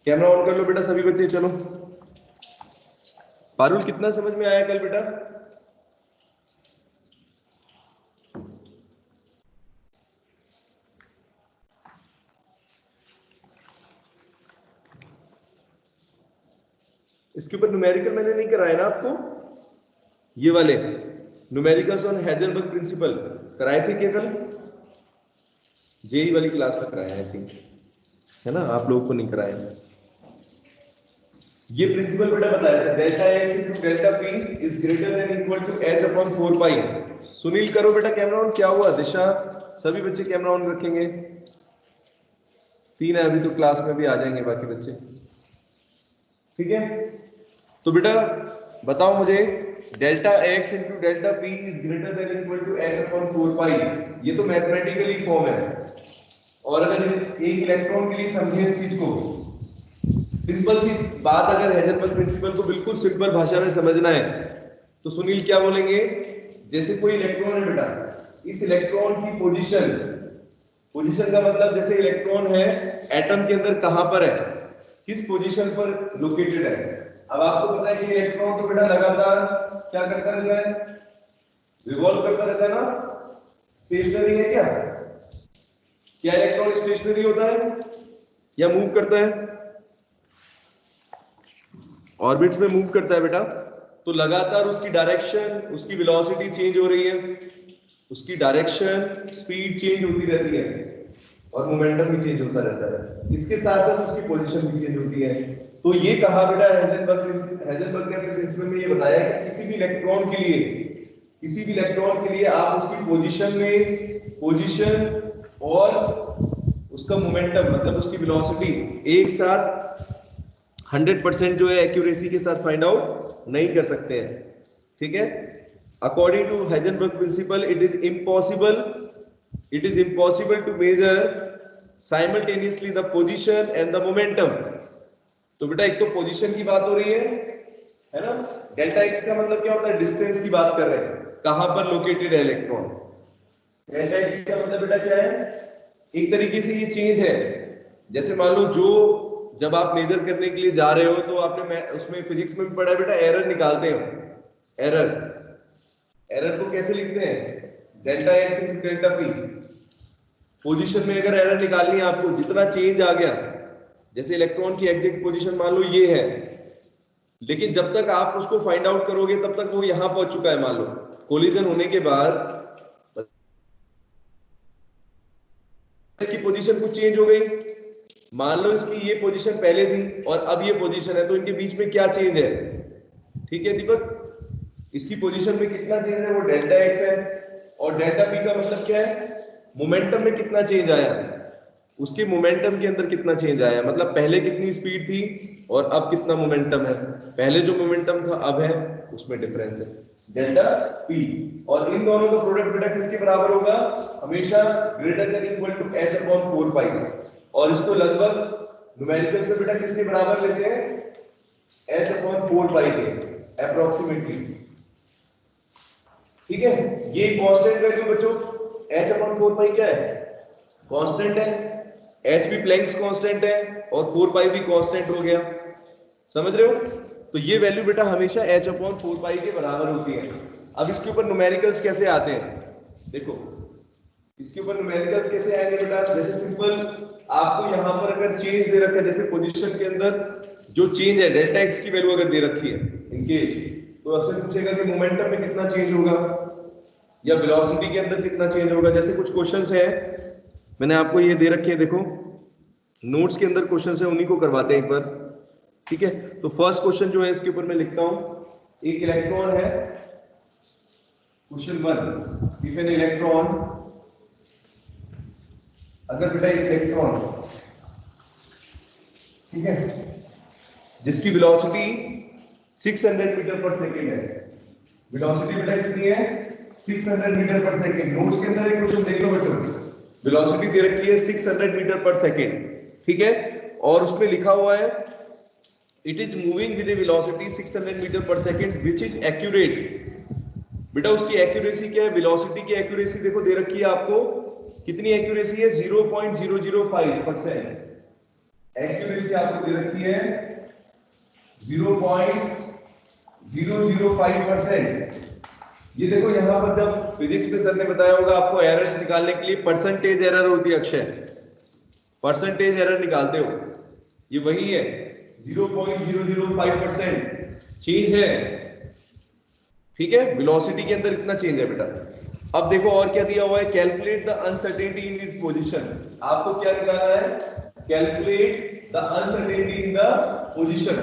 Camera on कर लो बेटा सभी बच्चे। चलो पारुल कितना समझ में आया कल बेटा? इसके ऊपर न्यूमेरिकल मैंने नहीं कराया ना आपको? ये वाले न्यूमेरिकल्स ऑन हेजलबर्ग प्रिंसिपल कराए थे क्या कल? जेई वाली क्लास में कराया आई थिंक, है ना? आप लोगों को नहीं कराया। ये प्रिंसिपल बेटा बताया था, delta x into delta p is greater than equal to h upon 4 pi. Sunil करो बेटा कैमरा ऑन। क्या हुआ दिशा? सभी बच्चे कैमरा ऑन रखेंगे। 3 है अभी, तो क्लास में भी आ जाएंगे बाकी बच्चे, ठीक है? तो बेटा बताओ मुझे, delta x into delta p is greater than equal to h upon 4 pi. ये तो मैथमेटिकली फॉर्म है। और अगर एक इलेक्ट्रॉन के लिए समझे इस चीज को, सिंपल सी बात, अगर हेजलबर्ग प्रिंसिपल को बिल्कुल सिंपल भाषा में समझना है तो सुनील क्या बोलेंगे? जैसे कोई इलेक्ट्रॉन है बेटा, इस इलेक्ट्रॉन की पोजीशन, पोजीशन का मतलब जैसे इलेक्ट्रॉन है एटम के अंदर कहां पर है, किस पोजीशन पर लोकेटेड है। अब आपको पता है कि इलेक्ट्रॉन तो बेटा लगातार क्या करता रहता है? रिवॉल्व करता रहता है ना? स्टेशनरी है क्या? क्या इलेक्ट्रॉन स्टेशनरी होता है या मूव करता है? ऑर्बिट्स में मूव करता है बेटा। तो लगातार उसकी डायरेक्शन, उसकी वेलोसिटी चेंज हो रही है, उसकी डायरेक्शन स्पीड चेंज होती रहती है और मोमेंटम भी चेंज होता रहता है। इसके साथ साथ उसकी पोजीशन भी चेंज होती है। तो ये कहा बेटा हेजलबर्ग ने अपने प्रिंसिपल में ये बताया कि किसी भी इलेक्ट्रॉन के लिए, किसी भी इलेक्ट्रॉन के लिए आप उसकी पोजीशन में, पोजीशन और उसका मोमेंटम मतलब उसकी वेलोसिटी एक साथ 100% जो है एक्यूरेसी के साथ फाइंड आउट नहीं कर सकते हैं, ठीक है? According to Heisenberg principle it is impossible to measure simultaneously the position and the momentum. तो बेटा एक तो पोजीशन की बात हो रही है ना? डेल्टा एक्स का मतलब क्या होता है? डिस्टेंस की बात कर रहे हैं, कहां पर लोकेटेड है इलेक्ट्रॉन। डेल्टा एक्स का मतलब बेटा क्या है? एक तरीके से ये चेंज है। जैसे मान लो, जो जब आप मेजर करने के लिए जा रहे हो तो आपने उसमें फिजिक्स में भी पढ़ा है बेटा, एरर निकालते हो। एरर, एरर को कैसे लिखते हैं? Delta x into delta P. Position में अगर एरर निकालनी है आपको, जितना चेंज आ गया, जैसे इलेक्ट्रॉन की एग्जैक्ट पोजीशन मान लो ये है, लेकिन जब तक आप उसको फाइंड आउट करोगे तब तक वो यहां पहुंच चुका है। मान लो कोलिजन होने के बाद इसकी पोजीशन कुछ चेंज हो गई, मान लो इसकी ये पोजीशन पहले थी और अब ये पोजीशन है, तो इनके बीच में क्या चेंज है? ठीक है दीपक, इसकी पोजीशन में कितना चेंज है? वो डेल्टा एक्स है। और डेल्टा पी का मतलब क्या है? मोमेंटम में कितना चेंज आया, उसके मोमेंटम के अंदर कितना चेंज आया, मतलब पहले कितनी स्पीड थी और अब कितना मोमेंटम है। पहले जो मोमेंटम था अब है, उसमें डिफरेंस है, डेल्टा पी। और इन दोनों का प्रोडक्ट बेटा किसके बराबर होगा? हमेशा greater than equal to h upon 4 pi. और इसको लगभग न्यूमेरिकल्स में बेटा किसके बराबर लेते हैं? एच अपॉन 4 पाई के अप्रोक्सीमेटली, ठीक है? ये कांस्टेंट वैल्यू बच्चों, एच अपॉन 4 पाई क्या है? कांस्टेंट है। एच भी प्लैंक्स कांस्टेंट है और 4 पाई भी कांस्टेंट हो गया, समझ रहे हो? तो ये वैल्यू बेटा हमेशा एच अपॉन 4 पाई के बराबर होती है। अब इसके ऊपर न्यूमेरिकल्स कैसे आते हैं देखो, इसके ऊपर न्यूमेरिकल्स कैसे आएंगे बेटा? जैसे सिंपल आपको यहां पर अगर चेंज दे रखा है, जैसे पोजीशन के अंदर जो चेंज है, डेल्टा एक्स की वैल्यू अगर दे रखी है इनकेस, तो आपसे पूछेगा कि मोमेंटम में कितना चेंज होगा या वेलोसिटी के अंदर कितना चेंज होगा। जैसे कुछ क्वेश्चंस है, मैंने आपको ये दे रखे हैं, देखो नोट्स के अंदर क्वेश्चंस है, उन्हीं को करवाते हैं एक बार, ठीक है? तो फर्स्ट क्वेश्चन जो है इसके ऊपर मैं लिखता हूं, एक इलेक्ट्रॉन है, क्वेश्चन 1, इफ एन इलेक्ट्रॉन, अगर बेटा एक इलेक्ट्रॉन, ठीक है, जिसकी वेलोसिटी 600 मीटर पर सेकेंड है, वेलोसिटी बेटा कितनी है? 600 मीटर पर सेकेंड। नोट्स के अंदर एक क्वेश्चन देख लो बेटा, वेलोसिटी दे रखी है 600 मीटर पर सेकेंड, ठीक है? और उसमें लिखा हुआ है it is moving with a velocity 600 metre per second which is accurate. बेटा उसकी एक्यूरेसी क्या है? वेलोसिटी की एक्यूरेसी देखो दे रखी है आपको, कितनी एक्यूरेसी है? 0.005%। एक्यूरेसी आपको दे रखी है 0.005%। ये देखो यहाँ पर जब फिजिक्स में सर ने बताया होगा आपको एरर्स निकालने के लिए परसेंटेज एरर होती है, अक्षय परसेंटेज एरर निकालते हो, ये वही है 0.005% चेंज है, ठीक है। वेलोसिटी के अंदर इतना चेंज है बेटा। अब देखो और क्या दिया हुआ है, calculate the uncertainty in its position. आपको क्या निकालना है, calculate the uncertainty in the position.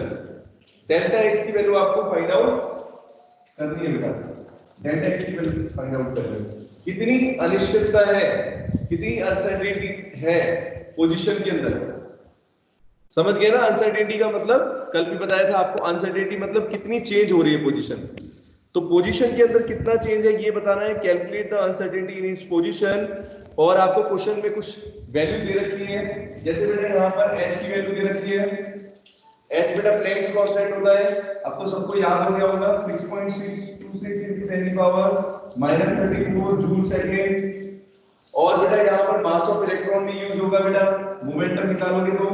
Delta x की वैल्यू आपको फाइंड आउट करनी है बेटा, डेल्टा एक्स की वैल्यू फाइंड आउट करनी है। कितनी अनिश्चितता है, कितनी अनसर्टेनिटी है पोजीशन के अंदर, समझ गए ना। अनसर्टेनिटी का मतलब कल भी बताया था आपको, अनसर्टेनिटी मतलब कितनी चेंज हो रही है पोजीशन। तो पोजीशन के अंदर कितना चेंज है ये बताना है, calculate the uncertainty in its position. और आपको क्वेश्चन में कुछ वैल्यू दे रखी है, जैसे बेटा यहाँ पर h की वैल्यू दे रखी है। h बेटा प्लैंक्स कांस्टेंट होता है, आपको सबको याद हो गया होगा 6.626 into 10 की पावर -34 जूल सेकेंड। और बेटा यहाँ पर मास ऑफ इलेक्ट्रॉन भी यूज होगा बेटा, मोमेंटम निकालोगे तो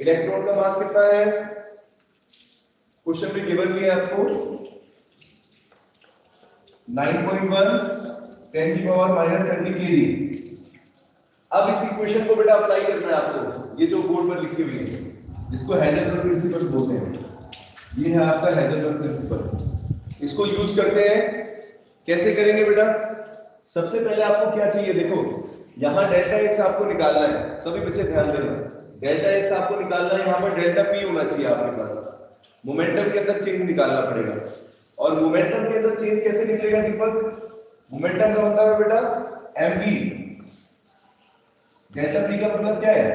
इलेक्ट्रॉन का मास कितना है, क्वेश्चन में गिवन भी है आपको 9.1 10 की पावर -30 केजी। अब इस इक्वेशन को बेटा अप्लाई करना है आपको, ये जो बोर्ड पर लिखी हुई है जिसको हाइजेनबर्ग प्रिंसिपल बोलते हैं, ये है आपका हाइजेनबर्ग प्रिंसिपल। इसको यूज करते हैं, कैसे करेंगे बेटा। सबसे पहले आपको क्या चाहिए, देखो यहाँ डेल्टा एक्स आपको निकालना है, सभी बच्चे ध्यान देना, डेल्टा एक्स आपको निकालना है, यहाँ पर डेल्टा पी होना चाहिए आपके पास, मोमेंटम के अंदर चेंज निकालना पड़ेगा। और मोमेंटम के अंदर चेंज कैसे निकलेगा दीपक, मोमेंटम का मतलब है बेटा mv, डेल्टा पी का मतलब क्या है,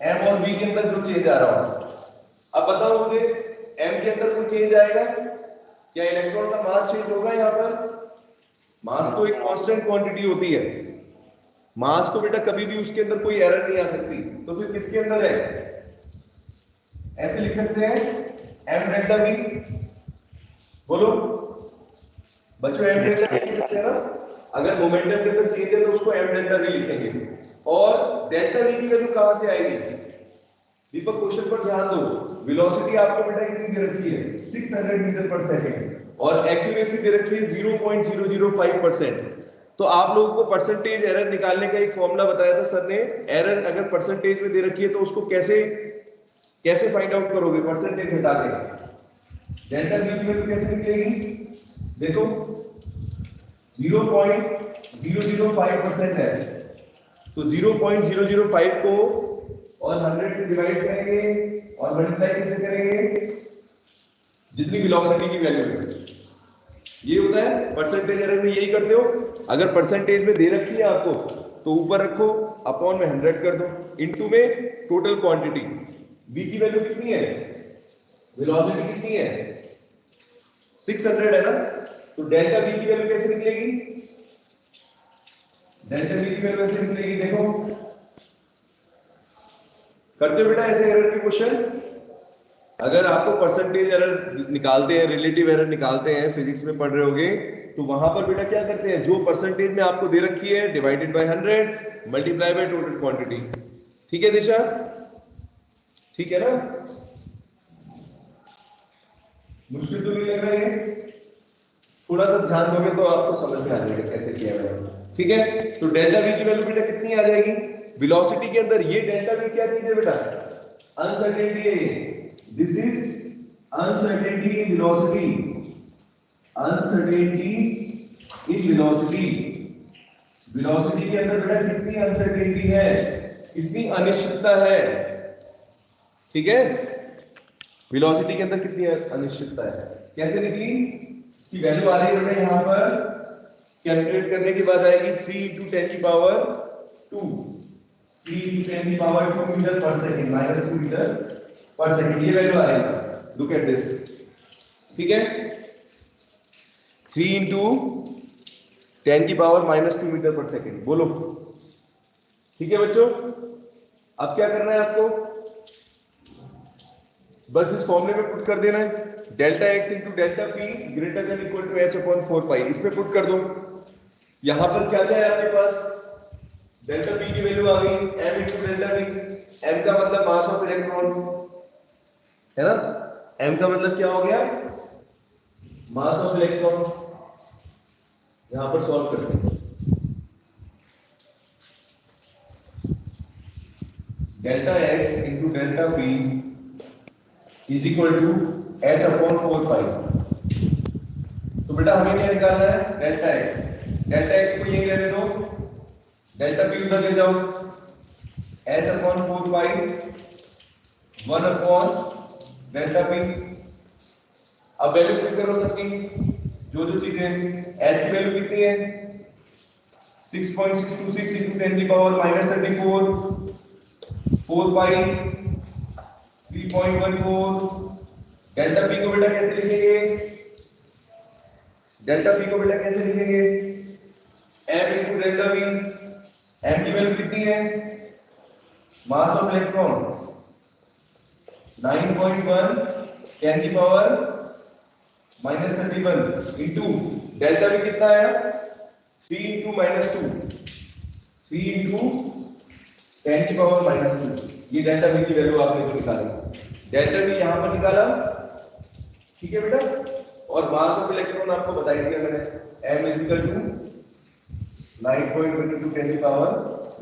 m और v के अंदर जो चेंज आ रहा हो। अब बताओ मुझे m के अंदर कोई चेंज आएगा क्या, इलेक्ट्रॉन का मास चेंज होगा, यहाँ पर मास तो एक कांस्टेंट क्वांटिटी होती है, मास को बेटा कभी भी उसके अंदर कोई एरर नहीं आ सकती, तो फिर किसके अंदर है, ऐसे लिख सकते हैं m डेल्टा v। बोलो बच्चों m डेल्टा v लिख सकते हैं ना, अगर मोमेंटम के अंदर चेंज है तो उसको m डेल्टा v लिखेंगे। और डेल्टा v की वैल्यू कहां से आएगी दीपक, क्वेश्चन पर ध्यान दो, वेलोसिटी आपको बेटा कितनी दे रखी है 600 मीटर पर सेकंड, और एक्यूरेसी दे रखी है 0.005%। तो आप लोगों को परसेंटेज एरर निकालने का एक फॉर्मूला बताया था सर ने, एरर अगर परसेंटेज में दे रखी है तो उसको कैसे फाइंड आउट करोगे, परसेंटेज हटा के डेल्टा v की वैल्यू कैसे निकलेगी, देखो 0.005% है, तो 0.005 को और 100 से डिवाइड करेंगे और मल्टीप्लाई किससे करेंगे, जितनी वेलोसिटी की वैल्यू है, ये होता है परसेंटेज एरर में, यही करते हो। अगर परसेंटेज में दे रखी है आपको तो ऊपर रखो, अपॉन में 100 कर दो, इनटू में टोटल क्वांटिटी, v की वैल्यू कितनी है, वेलोसिटी कितनी है 600 है ना, तो डेल्टा v की वैल्यू कैसे निकलेगी, डेल्टा v की वैल्यू कैसे निकलेगी, देखो करते हो बेटा ऐसे एरर के क्वेश्चन। अगर आपको परसेंटेज एरर निकालते हैं, रिलेटिव एरर निकालते हैं, फिजिक्स में पढ़ रहे होगे, तो वहां पर बेटा क्या करते हैं, जो परसेंटेज में आपको दे रखी है divided by 100 multiply by total quantity, ठीक है दिशा, ठीक है ना, मुश्किल तो नहीं लग रहा है, थोड़ा सा ध्यान दोगे तो आपको समझ में आ जाएगा कैसे किया गया, ठीक है। तो डेल्टा v की वैल्यू बेटा कितनी आ जाएगी, वेलोसिटी के अंदर ये डेल्टा v क्या चीज है बेटा, अनसर्टेनिटी है, this is uncertainty in velocity, uncertainty in velocity, velocity के अंदर बेटा कितनी अनसर्टेनिटी है, कितनी अनिश्चितता है, ठीक है, वेलोसिटी के अंदर कितनी अनिश्चितता है, कैसे निकली की वैल्यू आ रही है बेटा, यहां पर कैलकुलेट करने के बाद आएगी 3 into 10 की पावर 2, 3 into 10 की पावर 2 मीटर पर सेकंड, -2 मीटर पर सेकंड, ये वैल्यू आ रही है, लुक एट दिस, ठीक है, 3 into 10 की पावर -2 मीटर पर सेकंड, बोलो, ठीक है बच्चों। अब क्या करना है आपको, बस इस फॉर्मूले में पुट कर देना है, delta x into delta p greater than equal to h upon 4 pi, इस पे पुट कर दो। यहां पर क्या क्या है आपके पास, डेल्टा पी की वैल्यू आ गई m into delta P. m का मतलब मास ऑफ इलेक्ट्रॉन है ना, m का मतलब क्या हो गया, मास ऑफ इलेक्ट्रॉन। यहां पर सॉल्व करते हैं, delta x into delta p is equal to h upon 4 pi. तो बेटा हमें क्या निकालना है, डेल्टा x। डेल्टा x को यही रहने दो, डेल्टा p उधर ले जाओ, h अपॉन 4 पाई 1 अपॉन डेल्टा p। अब वैल्यू पुट करो सबकी, जो जो चीजें, h की वैल्यू कितनी है 6.626 into 10 की पावर -34 4 पाई 3.14। डेल्टा p को बेटा कैसे लिखेंगे, डेल्टा p को बेटा कैसे लिखेंगे, m into delta v। m की वैल्यू कितनी है, मास ऑफ इलेक्ट्रॉन 9.1 10 की पावर -31 इंटू डेल्टा v कितना है 3 इंटू -2 3 इंटू 10 की पावर -2। ये डेल्टा v की वैल्यू आपने निकाली, डेल्टा v यहां पर निकाला, ठीक है बेटा। और मास ऑफ इलेक्ट्रॉन आपको बता ही दिया मैंने, m is equal to 9.1 into 10 की पावर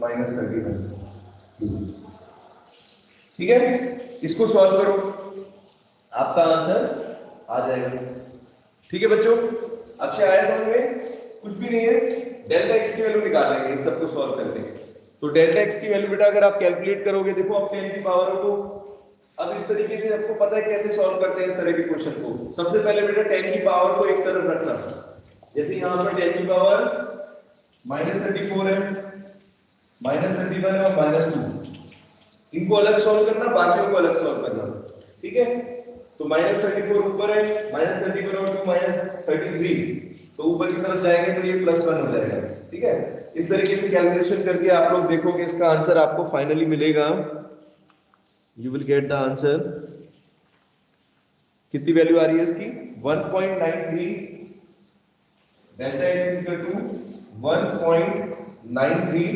-31। ठीक है, इसको सॉल्व करो, आपका आंसर आ जाएगा। ठीक है बच्चों, अक्षय आया समझ में, कुछ भी नहीं है, डेल्टा x की वैल्यू निकाल लेंगे इन सबको सॉल्व करके। तो डेल्टा x की वैल्यू बेटा अगर आप कैलकुलेट करोगे, देखो अब 10 की पावर को, अब इस तरीके से आपको पता है कैसे सॉल्व करते हैं इस तरह के क्वेश्चन को। सबसे पहले बेटा 10 की पावर को एक तरफ रखना, जैसे यहां पर 10 की पावर -34 है, -31 है और -2, इनको अलग सॉल्व करना, बाकियों को अलग सॉल्व करना। ठीक है, तो -34 ऊपर है, -31 और 2 -33, तो ऊपर की तरफ जाएंगे तो ये +1 हो जाएगा। ठीक है, इस तरीके से कैलकुलेशन करके आप लोग देखोगे, इसका आंसर आपको फाइनली मिलेगा, you will get the answer. कितनी वैल्यू आ रही है इसकी 1.93, delta x equal to 1.93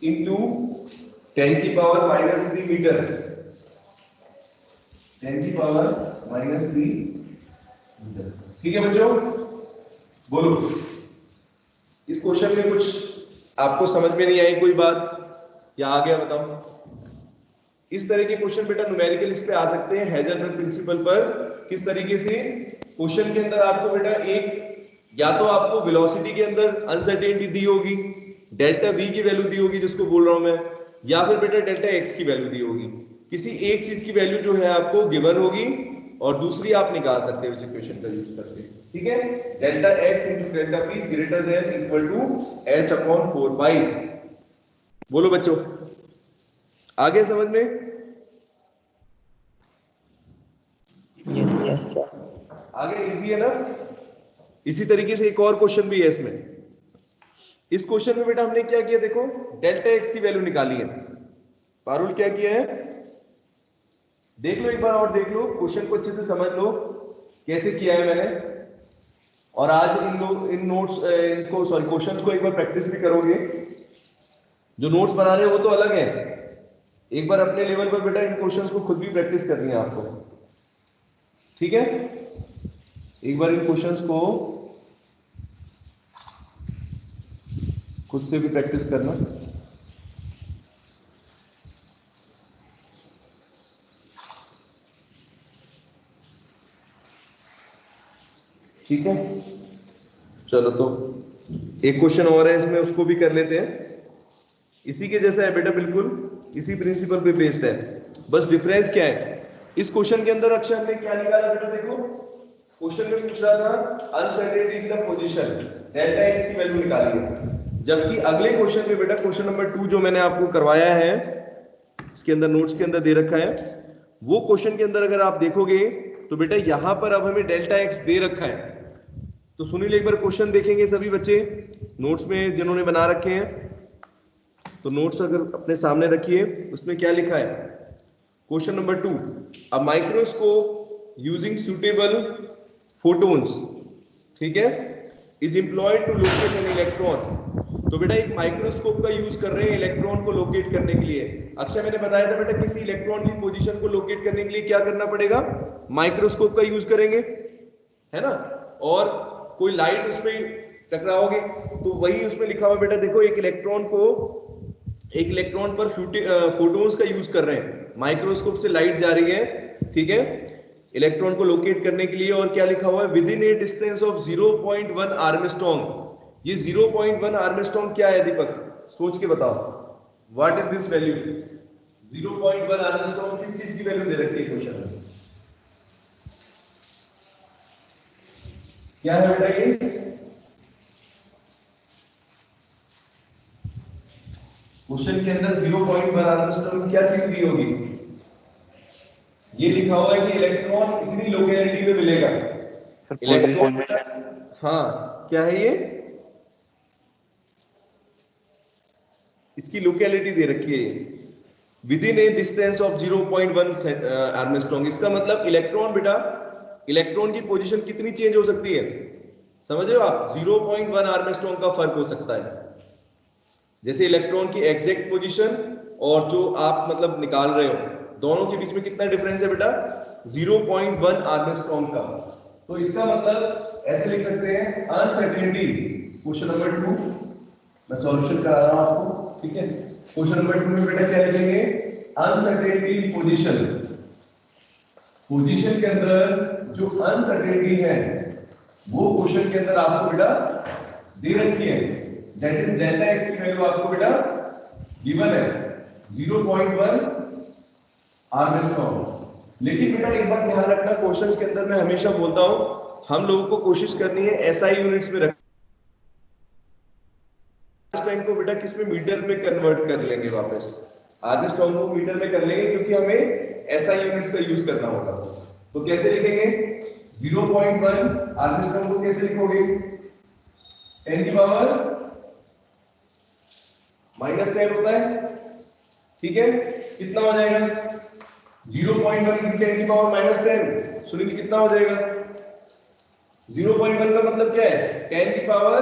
into 10 की पावर -3 मीटर, 10 की पावर -3 मीटर। ठीक है बच्चों, बोलो इस क्वेश्चन में कुछ आपको समझ में नहीं आई कोई बात या आ गया बताओ। इस तरह के क्वेश्चन बेटा न्यूमेरिकल इस पे आ सकते हैं हेजलबर्ग प्रिंसिपल पर। किस तरीके से क्वेश्चन के अंदर आपको बेटा एक, या तो आपको वेलोसिटी के अंदर अनसर्टेनिटी दी होगी, डेल्टा v की वैल्यू दी होगी जिसको बोल रहा हूं मैं, या फिर बेटा डेल्टा x की वैल्यू दी होगी। किसी एक चीज की वैल्यू जो है आपको गिवन होगी और दूसरी आप निकाल सकते हो इस इक्वेशन का यूज करके। ठीक है, delta x into delta p greater than equal to h upon 4 pi. बोलो बच्चों, आगे समझ में? यस सर, आगे इजी है ना। इसी तरीके से एक और क्वेश्चन भी है इसमें। इस क्वेश्चन में बेटा हमने क्या किया, देखो डेल्टा x की वैल्यू निकाली है। पारुल क्या किया है, देख लो एक बार और देख लो, क्वेश्चन को अच्छे से समझ लो कैसे किया है मैंने। और आज इन नोट्स इनको सॉरी क्वेश्चंस को एक बार प्रैक्टिस भी करोगे। जो नोट्स बना रहे हो वो तो अलग है, एक बार अपने लेवल पर बेटा इन क्वेश्चंस को खुद भी प्रैक्टिस करनी है आपको। ठीक है, एक बार इन क्वेश्चंस को खुद से भी प्रैक्टिस करना। ठीक है, चलो तो एक क्वेश्चन और है इसमें, उसको भी कर लेते हैं। इसी के जैसा है बेटा, बिल्कुल इसी प्रिंसिपल पे बेस्ड है, बस डिफरेंस क्या है। इस क्वेश्चन के अंदर अक्षर हमने क्या निकाला बेटा, देखो क्वेश्चन में पूछ रहा था uncertainty in the position, delta x की वैल्यू निकाली है। जबकि अगले क्वेश्चन में बेटा क्वेश्चन नंबर 2 जो मैंने आपको करवाया है, इसके अंदर नोट्स के अंदर दे रखा है, वो क्वेश्चन के अंदर अगर आप देखोगे तो बेटा यहां पर अब हमें डेल्टा x दे रखा है। तो सुनील एक बार क्वेश्चन देखेंगे सभी बच्चे नोट्स में जिन्होंने बना रखे हैं, तो नोट्स अगर अपने सामने रखिए, उसमें क्या लिखा है। Question number 2, a microscope using suitable photons, ठीक है, is employed to locate an electron तो बेटा एक माइक्रोस्कोप का यूज कर रहे हैं इलेक्ट्रॉन को लोकेट करने के लिए। अक्षय मैंने बताया था बेटा किसी इलेक्ट्रॉन की पोजीशन को लोकेट करने के लिए क्या करना पड़ेगा, माइक्रोस्कोप का यूज करेंगे, है ना। और कोई लाइट उस पर टकराओगे तो वही उसमें लिखा हुआ बेटा, देखो एक इलेक्ट्रॉन पर फोटोन्स का यूज कर रहे हैं, माइक्रोस्कोप से लाइट जा रही है, ठीक है, इलेक्ट्रॉन को लोकेट करने के लिए। और क्या लिखा हुआ है, with in A distance of 0.1 Armstrong. ये 0.1 आर्मस्ट्रॉन्ग क्या है दीपक, सोच के बताओ, what is this value. 0.1 Armstrong किस चीज की वैल्यू दे रखी है क्वेश्चन में, क्या है बेटा ये, क्वेश्चन के अंदर 0.1 आर्मस्ट्रॉन्ग क्या चीज दी होगी, ये लिखा हुआ है कि इलेक्ट्रॉन इतनी लोकेलिटी में मिलेगा। इलेक्ट्रॉन, हाँ क्या है ये, इसकी लोकेलिटी दे रखी है with in A distance of 0.1 Armstrong. इसका मतलब इलेक्ट्रॉन बेटा, इलेक्ट्रॉन की पोजीशन कितनी चेंज हो सकती है, समझ रहे हो आप, 0.1 आर्मस्ट्रॉन्ग का फर्क हो सकता है। जैसे इलेक्ट्रॉन की एग्जैक्ट पोजीशन और जो आप मतलब निकाल रहे हो, दोनों के बीच में कितना डिफरेंस है बेटा, 0.1 आर्मस्ट्रॉन्ग का। तो इसका मतलब ऐसे लिख सकते हैं, अनसर्टेनिटी, क्वेश्चन नंबर 2 मैं सॉल्यूशन करा रहा हूं आपको, ठीक है। क्वेश्चन नंबर 2 में बेटा क्या लिखेंगे, अनसर्टेनिटी पोजीशन, पोजीशन के अंदर जो अनसर्टेनिटी है वो क्वेश्चन के अंदर आपको बेटा दे रखी है, दैट इज डेल्टा एक्स की वैल्यू आपको बेटा गिवन है 0.1 आर्मस्ट्रॉन्ग। लेकिन बेटा एक बात ध्यान रखना, क्वेश्चंस के अंदर मैं हमेशा बोलता हूं, हम लोगों को कोशिश करनी है एसआई यूनिट्स में रख, टाइम को बेटा किस में, मीटर में कन्वर्ट कर लेंगे वापस, आधे स्टॉक को मीटर में कर लेंगे क्योंकि हमें एसआई यूनिट्स का यूज करना होगा। तो कैसे लिखेंगे, 0.1 आधे स्टॉक को कैसे लिखोगे, 10 की पावर -10 होता है, ठीक है, कितना हो जाएगा 0.1 की 10 की पावर -10, सुनिए कितना हो जाएगा, 0.1 का मतलब क्या है, 10 की पावर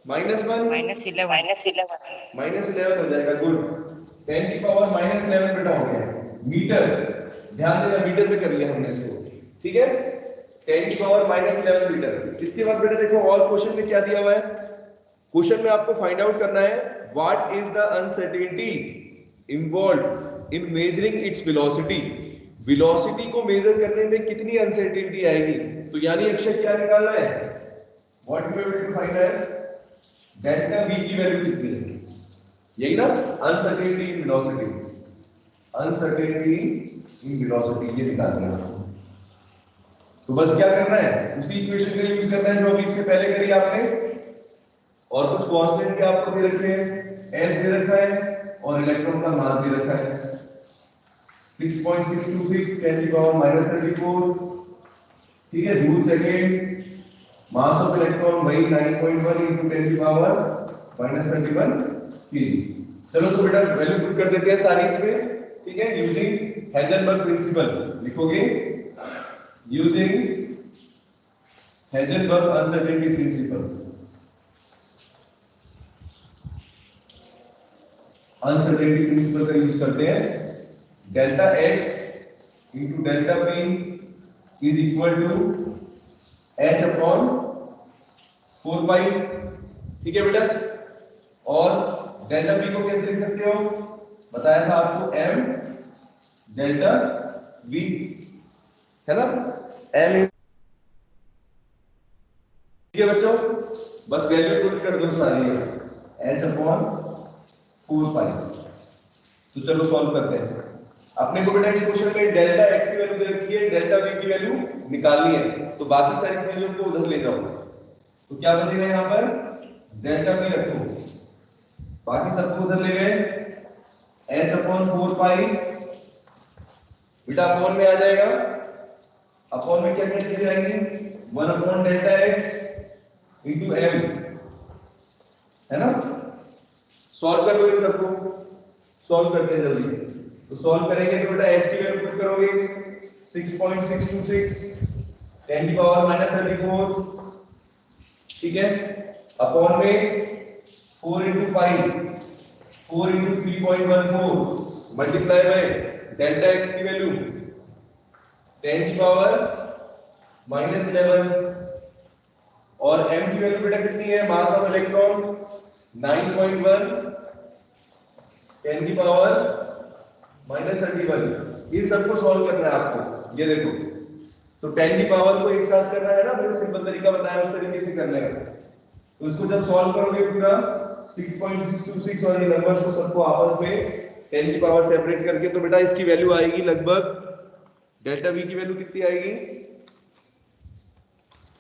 -1 -11 हो जाएगा, गुड, 10 की पावर -11 बेटा हो गया मीटर, ध्यान देना मीटर में कर लिया हमने इसको, ठीक है, 10 की पावर -11 मीटर। इसके बाद बेटा देखो और क्वेश्चन में क्या दिया हुआ है, क्वेश्चन में आपको फाइंड आउट करना है what is the uncertainty involved in measuring its velocity, velocity को मेजर करने में कितनी अनसर्टेनिटी आएगी। तो यानी अक्षर क्या निकालना है, what we will find out delta v की वैल्यू कितनी है, यही ना, uncertainty in velocity, uncertainty in velocity ये निकालना है। तो बस क्या करना है, उसी इक्वेशन का यूज करना है जो अभी इससे पहले करी आपने, और कुछ कांस्टेंट के आपको दे रखे हैं, s दे रखा है और इलेक्ट्रॉन का मास दे रखा है 6.626 10 की पावर -34, ठीक है, joule second, mass of electron वही 9.1 into 10 की पावर -31 केजी। चलो तो बेटा वैल्यू पुट कर देते हैं सारी इसमें, ठीक है, यूजिंग हेजनबर्ग प्रिंसिपल लिखोगे, using Heisenberg uncertainty principle, uncertainty principle का यूज करते हैं, delta x into delta p is equal to h upon 4 पाई, ठीक है बेटा, और डेल्टा p को कैसे लिख सकते हो, बताया था आपको m डेल्टा v, है ना, m, ठीक है बच्चों, बस वैल्यू पुट कर दो सारी h upon 4 पाई। तो चलो सॉल्व करते हैं, अपने को बेटा इस क्वेश्चन में डेल्टा x की वैल्यू दे रखी है, डेल्टा v की वैल्यू निकालनी है, तो बाकी सारी चीजों को उधर ले जाओ, तो क्या बनेगा यहाँ पर, डेल्टा v रखो, बाकी सबको उधर ले गए, h अपॉन 4 पाई, बेटा अपॉन में आ जाएगा, अपॉन में क्या क्या चीजें आएंगी, 1 upon delta x into m, है ना, सॉल्व कर लो इन सबको, सॉल्व करते हैं जल्दी। तो सॉल्व करेंगे तो बेटा h की वैल्यू पुट करोगे 6.626 10 की पावर -34, ठीक है, अपॉन में 4 into pi 4 into 3.14 multiply by delta x की वैल्यू 10 की पावर -11 और m की वैल्यू बेटा कितनी है मास ऑफ इलेक्ट्रॉन 9.1 10 की पावर -31 ये सबको सॉल्व करना है आपको। ये देखो तो 10 की पावर को एक साथ करना है ना, मैंने सिंपल तरीका बताया उस तरीके से करना है। तो इसको जब सॉल्व करोगे पूरा 6.626 और ये नंबर्स को सबको आपस में 10 की पावर सेपरेट करके तो बेटा इसकी वैल्यू आएगी लगभग डेल्टा वी की वैल्यू कितनी आएगी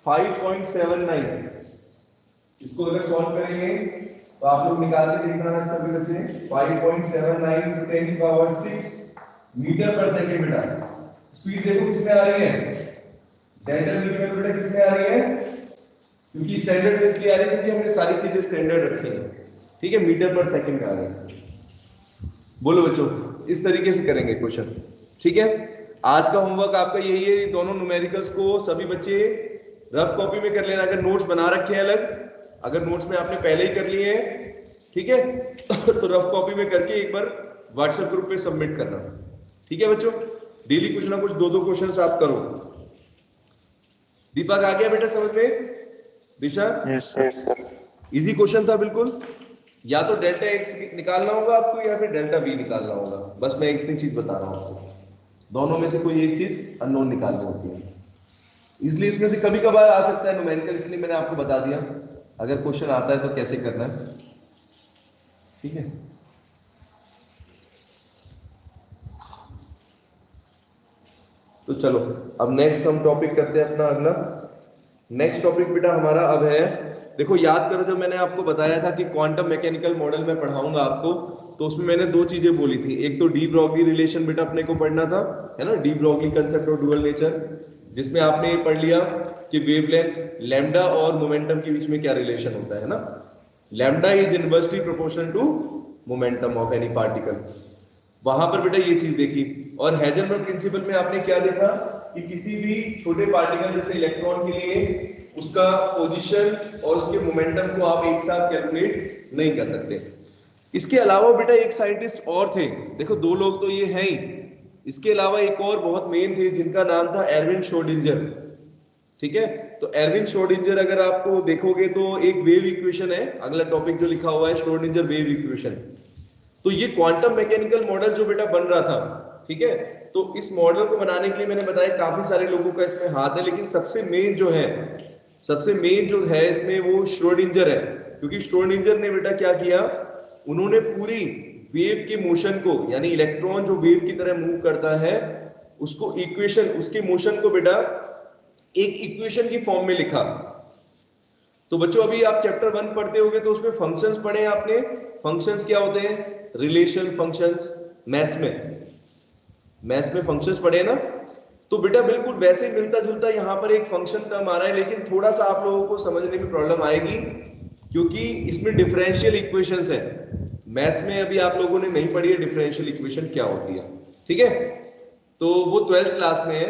5.79। इसको अगर सॉल्व करेंगे तो आप लोग निकाल के देखना है सभी बच्चे 5.79 into 10 की पावर 6 मीटर पर सेकंड बेटा। स्पीड देखो किसमें आ रही है डेल्टा वी की वैल्यू बेटा किसमें आ रही है क्योंकि स्टैंडर्ड बेस की आ रही है क्योंकि हमने सारी चीजें स्टैंडर्ड रखी है। ठीक है मीटर पर सेकंड में आ रही है। बोलो बच्चों इस तरीके से करेंगे क्वेश्चन। ठीक है आज का होमवर्क आपका यही है, दोनों न्यूमेरिकल्स को सभी बच्चे रफ कॉपी में कर लेना। अगर नोट्स बना रखे हैं अलग, अगर नोट्स में आपने पहले ही कर लिए हैं ठीक है तो रफ कॉपी में करके एक बार व्हाट्सएप ग्रुप पे सबमिट करना। ठीक है बच्चों डेली कुछ ना कुछ 2-2 क्वेश्चंस आप करो। दीपक आ गया बेटा समझ में? दिशा यस सर इजी क्वेश्चन था बिल्कुल। या तो डेल्टा एक्स निकालना होगा आपको या फिर डेल्टा बी निकालना होगा। बस मैं एक चीज बता रहा हूं आपको, दोनों में से कोई एक चीज अननोन निकालनी होती है। इसलिए इसमें से कभी कभार आ सकता है न्यूमेरिकल, इसलिए मैंने आपको बता दिया अगर क्वेश्चन आता है तो कैसे करना है। ठीक है तो चलो अब नेक्स्ट हम टॉपिक करते हैं अपना अगला। नेक्स्ट टॉपिक बेटा हमारा अब है, देखो याद करो जब मैंने आपको बताया था कि क्वांटम मैकेनिकल मॉडल में पढ़ाऊंगा आपको, तो उसमें मैंने 2 चीजें बोली थी। एक तो डी ब्रॉगली रिलेशन बेटा अपने को पढ़ना था, है ना, D Broglie concept of dual nature, जिसमें आपने ये पढ़ लिया कि वेवलेंथ लैम्डा और मोमेंटम के बीच में क्या रिलेशन होता है ना। Lambda is inversely proportional to momentum of any particle, वहां पर बेटा ये चीज देखी। और हेजनबर्ग प्रिंसिपल में आपने क्या देखा कि किसी भी छोटे पार्टिकल जैसे इलेक्ट्रॉन के लिए उसका पोजीशन और उसके मोमेंटम को आप एक साथ कैलकुलेट नहीं कर सकते। इसके अलावा बेटा एक साइंटिस्ट और थे, देखो 2 लोग तो ये हैं ही, इसके अलावा एक और बहुत मेन थे जिनका नाम था एरविन श्रोडिंगर। ठीक है तो एरविन श्रोडिंगर अगर आपको देखोगे तो एक वेव इक्वेशन है, अगला टॉपिक जो लिखा हुआ है श्रोडिंगर वेव इक्वेशन। तो ये क्वांटम मैकेनिकल मॉडल जो बेटा बन रहा था, ठीक है, तो इस मॉडल को बनाने के लिए मैंने बताया काफी सारे लोगों का इसमें हाथ है, लेकिन सबसे मेन जो है इसमें वो श्रोडिंगर है। क्योंकि श्रोडिंगर ने बेटा क्या किया, उन्होंने पूरी वेव के मोशन को, यानी इलेक्ट्रॉन जो वेव की तरह मूव करता है उसको इक्वेशन, उसके मोशन को बेटा एक इक्वेशन की फॉर्म में लिखा। तो बच्चों अभी आप चैप्टर 1 पढ़ते होंगे तो उसमें फंक्शंस पढ़े आपने। फंक्शंस क्या होते हैं, रिलेशन फंक्शंस, मैथ्स में फंक्शंस पढ़े ना। तो बेटा बिल्कुल वैसे ही मिलता जुलता यहाँ पर एक फंक्शन टर्म आ रहा है, लेकिन थोड़ा सा आप लोगों को समझने में प्रॉब्लम आएगी क्योंकि इसमें डिफरेंशियल इक्वेशंस है। मैथ्स में अभी आप लोगों ने नहीं पढ़ी है डिफरेंशियल इक्वेशन क्या होती है। ठीक है तो वो 12th क्लास में है,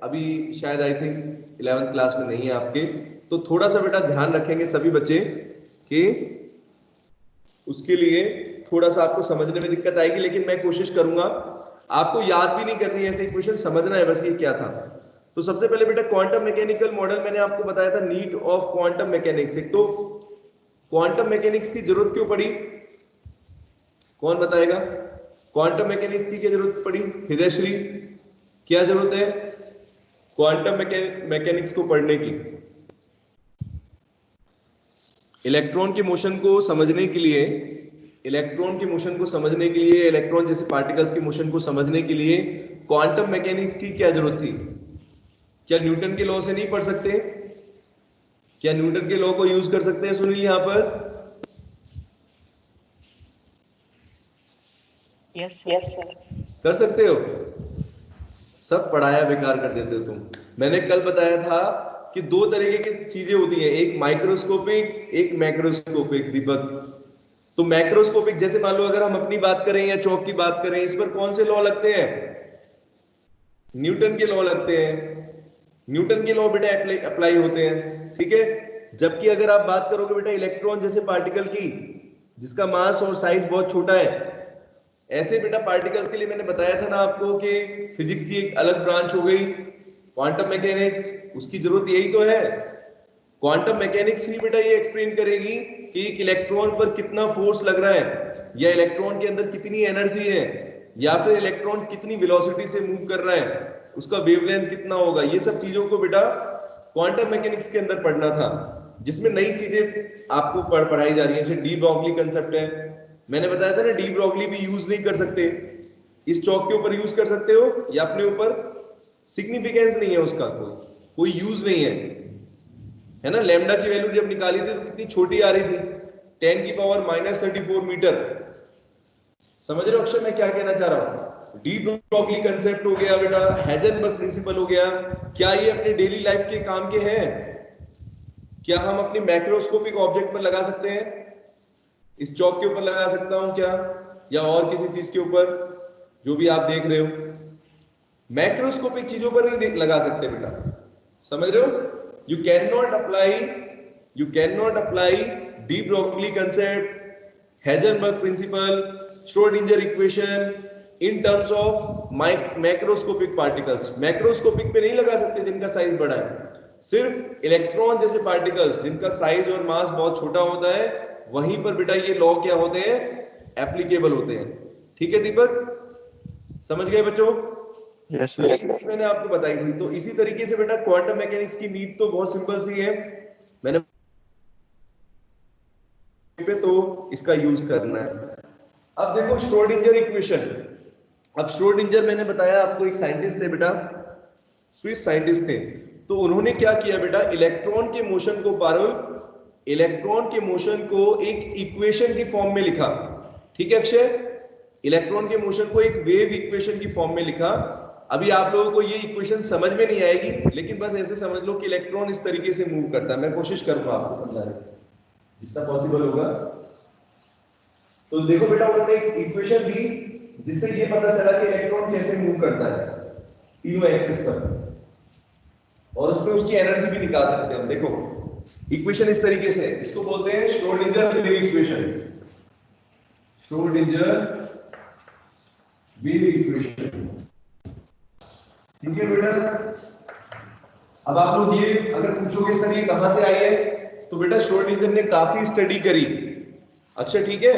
अभी शायद आई थिंक 11th क्लास में नहीं है आपके। तो थोड़ा सा बेटा ध्यान रखेंगे सभी बच्चे कि उसके लिए थोड़ा सा आपको समझने में दिक्कत आएगी, लेकिन मैं कोशिश करूंगा। आपको याद भी नहीं करनी है ऐसे इक्वेशन, समझना है बस ये क्या था। तो सबसे पहले बेटा क्वांटम मैकेनिकल मॉडल मैंने आपको बताया था, नीड ऑफ क्वांटम मैकेनिक्स। एक तो क्वांटम मैकेनिक्स की जरूरत क्यों पड़ी, कौन बताएगा? क्वांटम मैकेनिक्स की क्या जरूरत पड़ी? हृदयश्री, क्या जरूरत है क्वांटम मैकेनिक्स को पढ़ने की? इलेक्ट्रॉन के मोशन को समझने के लिए, इलेक्ट्रॉन के मोशन को समझने के लिए, इलेक्ट्रॉन जैसे पार्टिकल्स के मोशन को समझने के लिए क्वांटम मैकेनिक्स की क्या जरूरत थी? क्या न्यूटन के लॉ से नहीं पढ़ सकते? क्या न्यूटन के लॉ को यूज कर सकते हैं सुनील यहां पर? यस सर कर सकते हो? सब पढ़ाया बेकार कर देते हो तुम। मैंने कल बताया था कि 2 तरीके की चीजें होती हैं, एक माइक्रोस्कोपिक, एक मैक्रोस्कोपिक। दीपक, तो मैक्रोस्कोपिक जैसे मान लो अगर हम अपनी बात करें या चौक की बात करें, इस पर कौन से लॉ लगते हैं? न्यूटन के लॉ लगते हैं। न्यूटन के लॉ बेटा अप्लाई होते हैं। ठीक है, जबकि अगर आप बात करोगे बेटा इलेक्ट्रॉन जैसे पार्टिकल की, जिसका मास और साइज बहुत छोटा है। ऐसे बेटा पार्टिकल्स के लिए मैंने बताया था ना आपको कि फिजिक्स की एक अलग ब्रांच हो गई क्वांटम मैकेनिक्स, उसकी जरूरत यही तो है। क्वांटम मैकेनिक्स ही बेटा ये एक्सप्लेन करेगी कि एक इलेक्ट्रॉन पर कितना फोर्स लग रहा है, या इलेक्ट्रॉन के अंदर कितनी एनर्जी है, या फिर इलेक्ट्रॉन कितनी वेलोसिटी से मूव कर रहा है, उसका वेवलेंथ कितना होगा। ये सब चीजों को बेटा क्वांटम मैकेनिक्स के अंदर पढ़ना था, जिसमें नई चीजें आपको पढ़ाई जा रही है। जैसे डी ब्रॉगली कंसेप्ट है, मैंने बताया था ना, डी ब्रॉगली भी यूज नहीं कर सकते, इस चौक के ऊपर यूज कर सकते हो या अपने ऊपर, सिग्निफिकेंस नहीं है उसका, कोई यूज नहीं है ना। लैम्डा की वैल्यू जब निकाली थी तो कितनी छोटी आ रही थी, 10 की पावर -34 मीटर। समझ रहे हो अक्षर मैं क्या कहना चाह रहा हूं? डी ब्रॉगली कंसेप्ट हो गया बेटा, हाइजेनबर्ग प्रिंसिपल हो गया। क्या ये अपने डेली लाइफ के काम के हैं? क्या हम अपनी मैक्रोस्कोपिक ऑब्जेक्ट पर लगा सकते हैं? इस चौक के ऊपर लगा सकता हूं क्या, या और किसी चीज के ऊपर जो भी आप देख रहे हो? मैक्रोस्कोपिक चीजों पर नहीं लगा सकते बेटा, समझ रहे हो? You can not apply de Broglie concept, Heisenberg principle, Schrodinger equation in terms of macroscopic particles. Macroscopic पे नहीं लगा सकते जिनका साइज बड़ा है, सिर्फ इलेक्ट्रॉन जैसे पार्टिकल्स जिनका साइज और मास बहुत छोटा होता है, वहीं पर बेटा ये लॉ क्या होते हैं, एप्लीकेबल होते हैं। ठीक है दीपक, समझ गए बच्चों? यस तो ये सर। चीज मैंने आपको बताई थी। तो इसी तरीके से बेटा क्वांटम मैकेनिक्स की नीड तो बहुत सिंपल सी है, मैंने पे तो इसका यूज करना है। अब देखो श्रोडिंजर इक्वेशन। अब श्रोडिंजर मैंने बताया आपको एक साइंटिस्ट थे बेटा, स्विस साइंटिस्ट थे। तो उन्होंने क्या किया बेटा, इलेक्ट्रॉन के मोशन को इलेक्ट्रॉन के मोशन को एक इक्वेशन की फॉर्म में लिखा। ठीक है अक्षय, इलेक्ट्रॉन के मोशन को एक वेव इक्वेशन की फॉर्म में लिखा। अभी आप लोगों को ये इक्वेशन समझ में नहीं आएगी, लेकिन बस ऐसे समझ लो कि इलेक्ट्रॉन इस तरीके से मूव करता है। मैं कोशिश करूंगा आपको समझाने की जितना पॉसिबल होगा। तो देखो बेटा, उन्होंने एक इक्वेशन दी जिससे ये पता चला कि इलेक्ट्रॉन कैसे मूव करता है तीनों एक्सिस पर, और उसमें उसकी एनर्जी भी निकाल सकते हैं हम। देखो इक्वेशन इस तरीके से, इसको बोलते हैं Schrödinger wave equation. Schrödinger wave equation, ठीक है बेटा। अब आप लोग ये अगर पूछोगे सर ये कहां से आई है, तो बेटा श्रोडिंजर ने काफी स्टडी करी। अच्छा ठीक है,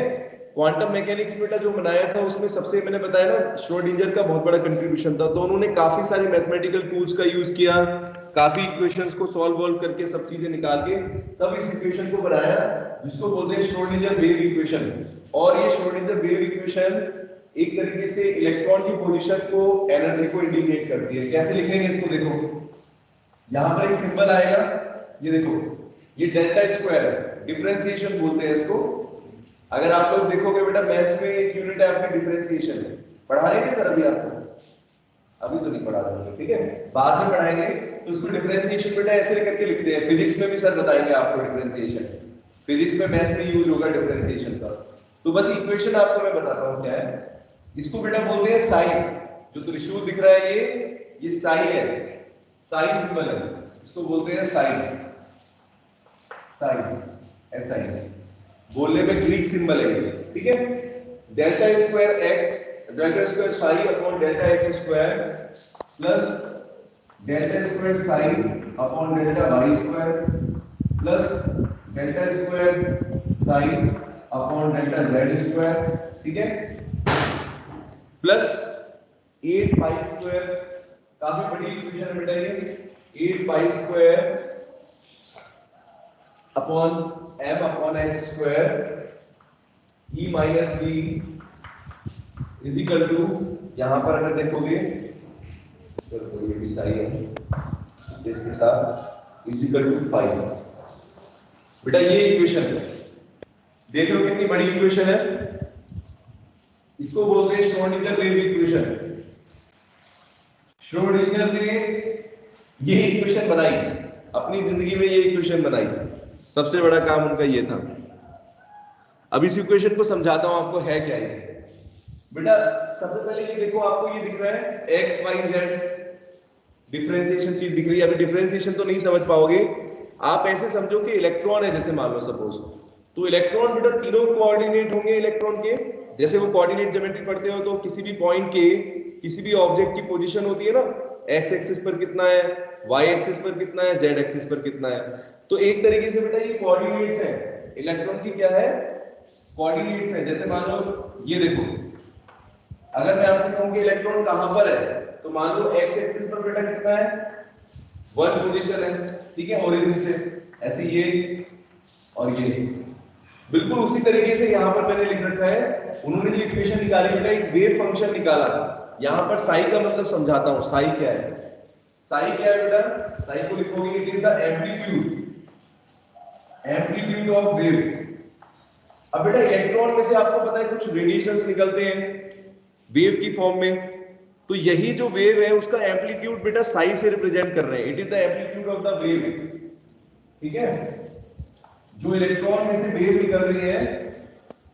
क्वांटम मैकेनिक्स बेटा जो बनाया था उसमें सबसे मैंने बताया ना श्रोडिंजर का बहुत बड़ा कंट्रीब्यूशन था। तो उन्होंने काफी सारे मैथमेटिकल टूल्स का यूज किया, काफी इक्वेशंस को सॉल्व करके सब चीजें निकाल के तब इस इक्वेशन को बनाया जिसको बोलते हैं श्रोडिंजर वेव इक्वेशन। और ये श्रोडिंजर वेव इक्वेशन एक तरीके से इलेक्ट्रॉन की पोजीशन को, एनर्जी को इंडिकेट करती है। कैसे लिखेंगे इसको, देखो यहां पर एक सिंबल आएगा, ये देखो, ये डेल्टा स्क्वायर है, डिफरेंशिएशन बोलते हैं इसको। अगर आप लोग देखोगे बेटा मैथ्स में एक यूनिट है आपकी डिफरेंशिएशन, पढ़ा रहे हैं सर अभी आपको? अभी तो नहीं पढ़ा रहे, ठीक है, बाद में पढ़ाएंगे। तो उसको डिफरेंशिएशन बेटा ऐसे करके लिखते हैं। फिजिक्स में भी सर बताएंगे आपको डिफरेंशिएशन, फिजिक्स में मैथ्स में यूज होगा डिफरेंशिएशन का। तो बस इक्वेशन आपको मैं बताता हूं क्या है। इसको बेटा बोलते हैं साइन। जो त्रिशूल दिख रहा है ये साई है, साई सिंबल है, इसको बोलते हैं साइन। साइन ऐसा ही बोलने में ग्रीक सिंबल है, ठीक है। Delta square x, delta square psi upon delta x square plus delta square psi upon delta y square plus delta square psi upon delta z square, ठीक है, प्लस 8 पाई स्क्वायर। काफी बड़ी equation है बेटा ये, 8 pi square upon m upon x square e minus b is equal to, यहां पर अगर देखोगे तो ये भी सही है इसके साथ, इज इक्वल टू 5। बेटा ये इक्वेशन है, देख लो कितनी बड़ी इक्वेशन है। इसको बोलते हैं श्रोडिंगर वेव इक्वेशन। श्रोडिंगर ने ये इक्वेशन बनाई, अपनी जिंदगी में ये इक्वेशन बनाई, सबसे बड़ा काम उनका ये था। अब इस इक्वेशन को समझाता हूं आपको है क्या ये। बेटा सबसे पहले ये देखो, आपको ये दिख रहा है x y z, डिफरेंशिएशन चीज दिख रही है। अभी डिफरेंशिएशन तो नहीं समझ पाओगे आप, ऐसे समझो कि इलेक्ट्रॉन है जैसे, मान लो सपोज तो इलेक्ट्रॉन बेटा तीनों कोऑर्डिनेट होंगे इलेक्ट्रॉन के, जैसे वो कोऑर्डिनेट ज्योमेट्री पढ़ते हो तो किसी भी पॉइंट के किसी भी ऑब्जेक्ट की पोजीशन होती है ना, एक्स एक्सिस पर कितना है, वाई एक्सिस पर कितना है, जेड एक्सिस पर कितना है, तो एक तरीके से बेटा ये कोऑर्डिनेट्स है इलेक्ट्रॉन की, क्या है, कोऑर्डिनेट्स है। जैसे मान लो ये देखो, अगर मैं आपसे कहूं कि इलेक्ट्रॉन कहां पर है, तो मान लो एक्स एक्सिस पर बेटा कितना है, 1 पोजीशन है, ठीक है, ओरिजिन से ऐसे ये और ये, बिल्कुल उसी तरीके से यहां पर मैंने लिख रखा है, उन्होंने जो इक्वेशन निकाली बेटा एक वेव फंक्शन निकाला। यहां पर साई का मतलब समझाता हूं, साई क्या है, साई क्या है बेटा, साई को लिखोगे it is the amplitude of wave. अब बेटा इलेक्ट्रॉन में से आपको पता है कुछ रेडिएशंस निकलते हैं वेव की फॉर्म में, तो यही जो वेव है उसका एम्पलीट्यूड बेटा साई से रिप्रेजेंट कर रहे हैं, it is the amplitude of the wave, ठीक है। जो इलेक्ट्रॉन में से वेव निकल रही है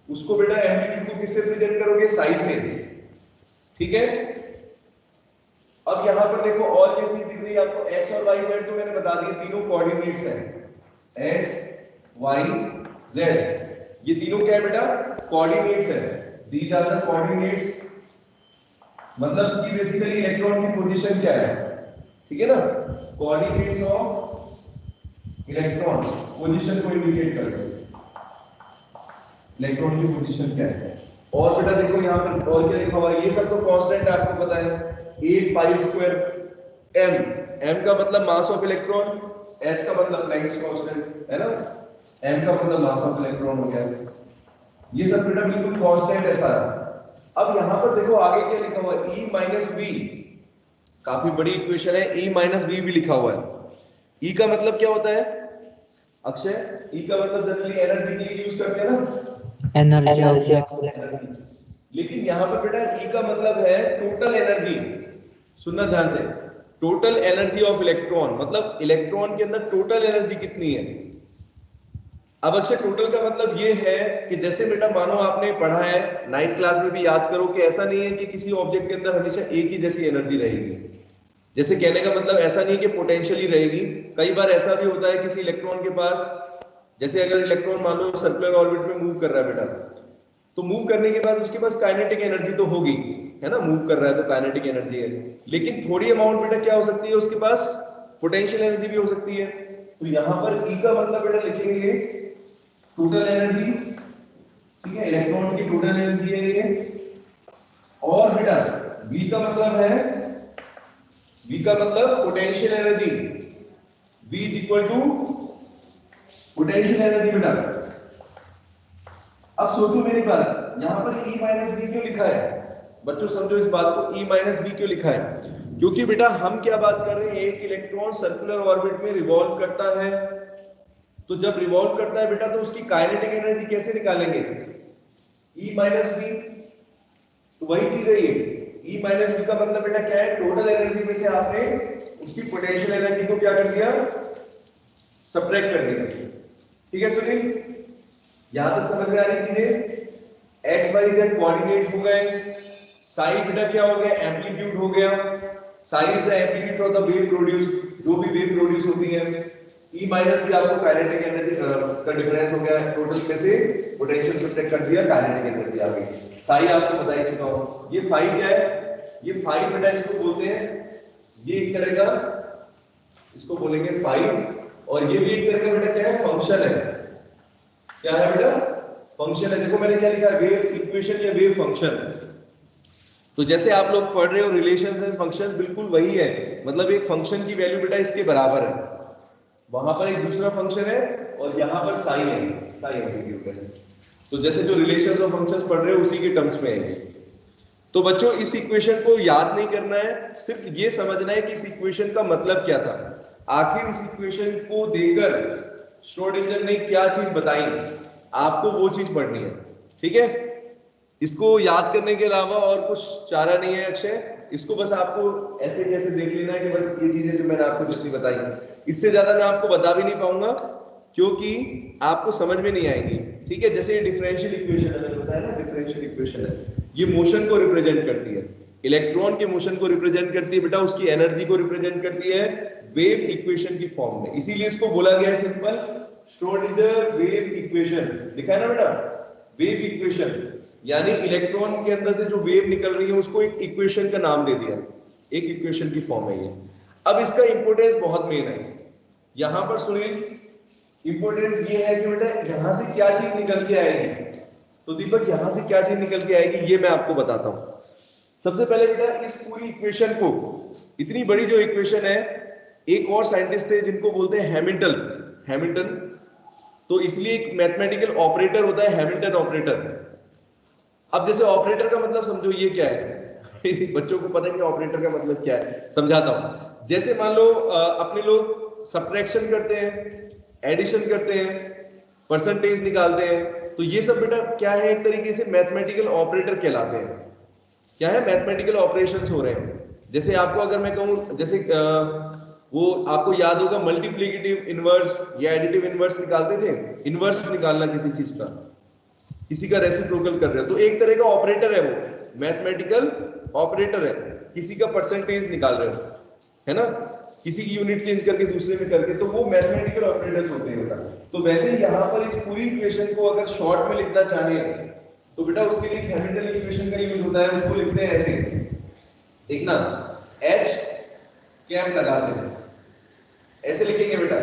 उसको बेटा एम्पलीट्यूड को किससे रिप्रेजेंट करोगे, साई से, ठीक है। अब यहां पर देखो और क्या चीज दिख रही है आपको, एक्स और वाई जेड तो मैंने बता दिए तीनों कोऑर्डिनेट्स हैं, एक्स वाई जेड, ये तीनों क्या है बेटा, कोऑर्डिनेट्स है, दीज आर द कोऑर्डिनेट्स, मतलब कि बेसिकली इलेक्ट्रॉन की पोजीशन क्या है, ठीक है ना, कोऑर्डिनेट्स ऑफ इलेक्ट्रॉन, पोजीशन को इंडिकेट करते हैं इलेक्ट्रॉन की पोजीशन क्या है। और बेटा देखो यहाँ पर और क्या लिखा हुआ है, ये सब तो कांस्टेंट आपको पता है, 8 पाई स्क्वायर m, m का मतलब मास ऑफ इलेक्ट्रॉन, h का मतलब प्लैंक्स कांस्टेंट है ना, m का मतलब मास ऑफ इलेक्ट्रॉन हो गया, ये सब बेटा बिल्कुल कांस्टेंट है सारा। अब यहाँ पर देखो आगे क्या लिखा हुआ है, E माइनस वी, काफी बड़ी इक्वेशन है, E माइनस वी भी लिखा हुआ है। E का मतलब क्या होता है अक्षय, E का मतलब जनरली एनर्जी के लिए यूज करते हैं ना, एनर्जी, लेकिन यहाँ पर बेटा E का मतलब है टोटल एनर्जी, सुनना ध्यान से, टोटल एनर्जी ऑफ इलेक्ट्रॉन, मतलब इलेक्ट्रॉन के अंदर टोटल एनर्जी कितनी है। अब अक्षय टोटल का मतलब ये है कि जैसे बेटा मानो आपने पढ़ा है 9th क्लास में भी, याद करो कि ऐसा नहीं है कि किसी ऑब्जेक्ट के अंदर हमेशा एक ही जैसी एनर्जी रहेगी, जैसे कहने का मतलब ऐसा नहीं कि पोटेंशियल ही रहेगी, कई बार ऐसा भी होता है किसी इलेक्ट्रॉन के पास, जैसे अगर इलेक्ट्रॉन मान लो सर्कुलर ऑर्बिट में मूव कर रहा है बेटा, तो मूव करने के बाद उसके पास काइनेटिक एनर्जी तो होगी, है ना, मूव कर रहा है तो काइनेटिक एनर्जी है, लेकिन थोड़ी अमाउंट बेटा क्या हो सकती है उसके पास, पोटेंशियल एनर्जी भी हो सकती है। तो यहाँ पर E का मतलब बेटा लिखेंगे टोटल एनर्जी, ठीक है, इलेक्ट्रॉन की टोटल एनर्जी है ये, और बेटा V का मतलब है, V का मतलब potential energy, V is equal to potential energy बेटा। अब सोचो मेरी बात, यहां पर E माइनस बी क्यों लिखा है बच्चों, समझो इस बात को, E माइनस बी क्यों लिखा है, क्योंकि बेटा हम क्या बात कर रहे हैं, एक इलेक्ट्रॉन सर्कुलर ऑर्बिट में रिवॉल्व करता है, तो जब रिवॉल्व करता है बेटा तो उसकी काइनेटिक एनर्जी कैसे निकालेंगे, E माइनस बी, तो वही चीज है ये, E माइनस बी का मतलब बेटा क्या है, टोटल एनर्जी में से आपने उसकी पोटेंशियल एनर्जी को क्या कर दिया, सब्ट्रैक्ट कर दिया, ठीक है सुनील, यहां तक समझ में आ रही चीजें, एक्स वाई जेड कोऑर्डिनेट हो गए, साई बेटा क्या हो गया, एम्पलीट्यूड हो गया, Sai is the amplitude of the wave produced, जो भी वेव प्रोड्यूस होती है, E माइनस भी आपको काइनेटिक एनर्जी का डिफरेंस हो गया, टोटल में से पोटेंशियल सब्ट्रैक्ट कर दिया, काइनेटिक एनर्जी आ गई, साई आपको बता ही चुका हूं। ये फाई क्या है, ये फाई बेटा इसको बोलते हैं, ये एक तरह का इसको बोलेंगे फाई, और ये भी एक तरह का बेटा क्या है, फंक्शन है, क्या है बेटा, फंक्शन है। देखो मैंने क्या लिखा है, वेव इक्वेशन या वेव फंक्शन, तो जैसे आप लोग पढ़ रहे हो रिलेशंस एंड फंक्शन, बिल्कुल वही है, मतलब एक फंक्शन की वैल्यू बेटा इसके बराबर है, वहां पर एक दूसरा फंक्शन है और यहाँ पर साइन है, साइन एम्पलीट्यूड है, तो जैसे जो रिलेशंस और फंक्शंस पढ़ रहे हो उसी के टर्म्स में है। तो बच्चों इस इक्वेशन को याद नहीं करना है, सिर्फ ये समझना है कि इस इक्वेशन का मतलब क्या था, आखिर इस इक्वेशन को देकर श्रोडिंगर ने क्या चीज बताई, आपको वो चीज पढ़नी है, ठीक है। इसको याद करने के अलावा और कुछ चारा नहीं है अक्षय, इसको बस आपको ऐसे कैसे देख लेना है कि बस ये चीजें जो मैंने आपको जितनी बताई, इससे ज्यादा मैं आपको बता भी नहीं पाऊंगा क्योंकि आपको समझ में नहीं आएगी, ठीक है। जैसे ये डिफरेंशियल इक्वेशन है, मैंने बताया ना डिफरेंशियल इक्वेशन है, ये मोशन को रिप्रेजेंट करती है, इलेक्ट्रॉन के मोशन को रिप्रेजेंट करती है बेटा, उसकी एनर्जी को रिप्रेजेंट करती है वेव इक्वेशन की फॉर्म में, इसीलिए इसको बोला गया है सिंपल श्रोडिंगर वेव इक्वेशन लिखा है ना बेटा, वेव इक्वेशन, यानी इलेक्ट्रॉन के अंदर से जो वेव निकल रही है उसको एक इक्वेशन का नाम दे दिया, एक इक्वेशन की फॉर्म है ये। अब इसका इंपोर्टेंस बहुत मेन है, यहां पर सुनिए, इंपोर्टेंट ये है कि बेटा यहां से क्या चीज निकल के आएगी। तो दीपक यहां से क्या चीज निकल के आएगी ये मैं आपको बताता हूं। सबसे पहले बेटा इस पूरी इक्वेशन को, इतनी बड़ी जो इक्वेशन है, एक और साइंटिस्ट थे जिनको बोलते हैं हैमिल्टन, तो इसलिए एक मैथमेटिकल ऑपरेटर होता है हैमिल्टन ऑपरेटर। अब जैसे ऑपरेटर का मतलब समझो ये क्या है बच्चों को पता है कि ऑपरेटर का मतलब क्या है, समझाता हूं। जैसे मान लो अपने लोग सब्ट्रैक्शन करते हैं, एडिशन करते हैं, परसेंटेज निकालते हैं, तो ये सब बेटा क्या है, एक तरीके से मैथमेटिकल ऑपरेटर कहलाते हैं। क्या है, मैथमेटिकल ऑपरेशंस हो रहे हैं। जैसे आपको अगर मैं कहूं, जैसे वो आपको याद होगा मल्टीप्लिकेटिव इनवर्स या एडिटिव इनवर्स निकालते थे, इनवर्स निकालना किसी चीज का, किसी का रेसिप्रोकल कर रहे हो, तो एक तरह का ऑपरेटर है, वो मैथमेटिकल ऑपरेटर है, किसी का परसेंटेज निकाल रहे हो, है ना, किसी की यूनिट चेंज करके दूसरे में करके, तो वो मैथमेटिकल ऑपरेटर्स होते हैं बेटा। तो वैसे ही यहाँ पर इस पूरी इक्वेशन को अगर शॉर्ट में लिखना चाहे तो बेटा उसके लिए हैमिल्टन इक्वेशन का यूज होता है, उसको लिखते हैं ऐसे, देखना H कैप लगाते हैं, ऐसे लिखेंगे बेटा,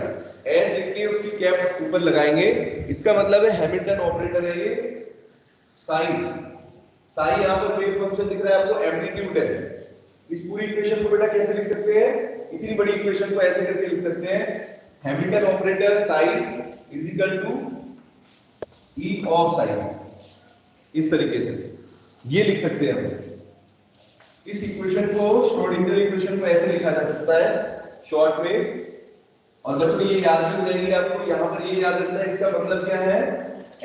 H लिख के उसकी कैप ऊपर लगाएंगे, इसका मतलब है हैमिल्टन ऑपरेटर है ये। साई यहाँ पर वेव फंक्शन दिख रहा है आपको, एम्पलीट्यूड है। इस पूरी इक्वेशन को बेटा कैसे लिख सकते हैं, इतनी बड़ी इक्वेशन को ऐसे करके लिख सकते हैं, Hamilton operator psi is equal to E of psi, इस तरीके से ये लिख सकते हैं हम। इस इक्वेशन को, श्रोडिंगर इक्वेशन को ऐसे लिखा जा सकता है शॉर्ट में, और बच्चों ये याद भी हो जाएगी आपको, यहाँ पर ये याद रखना है इसका मतलब क्या है,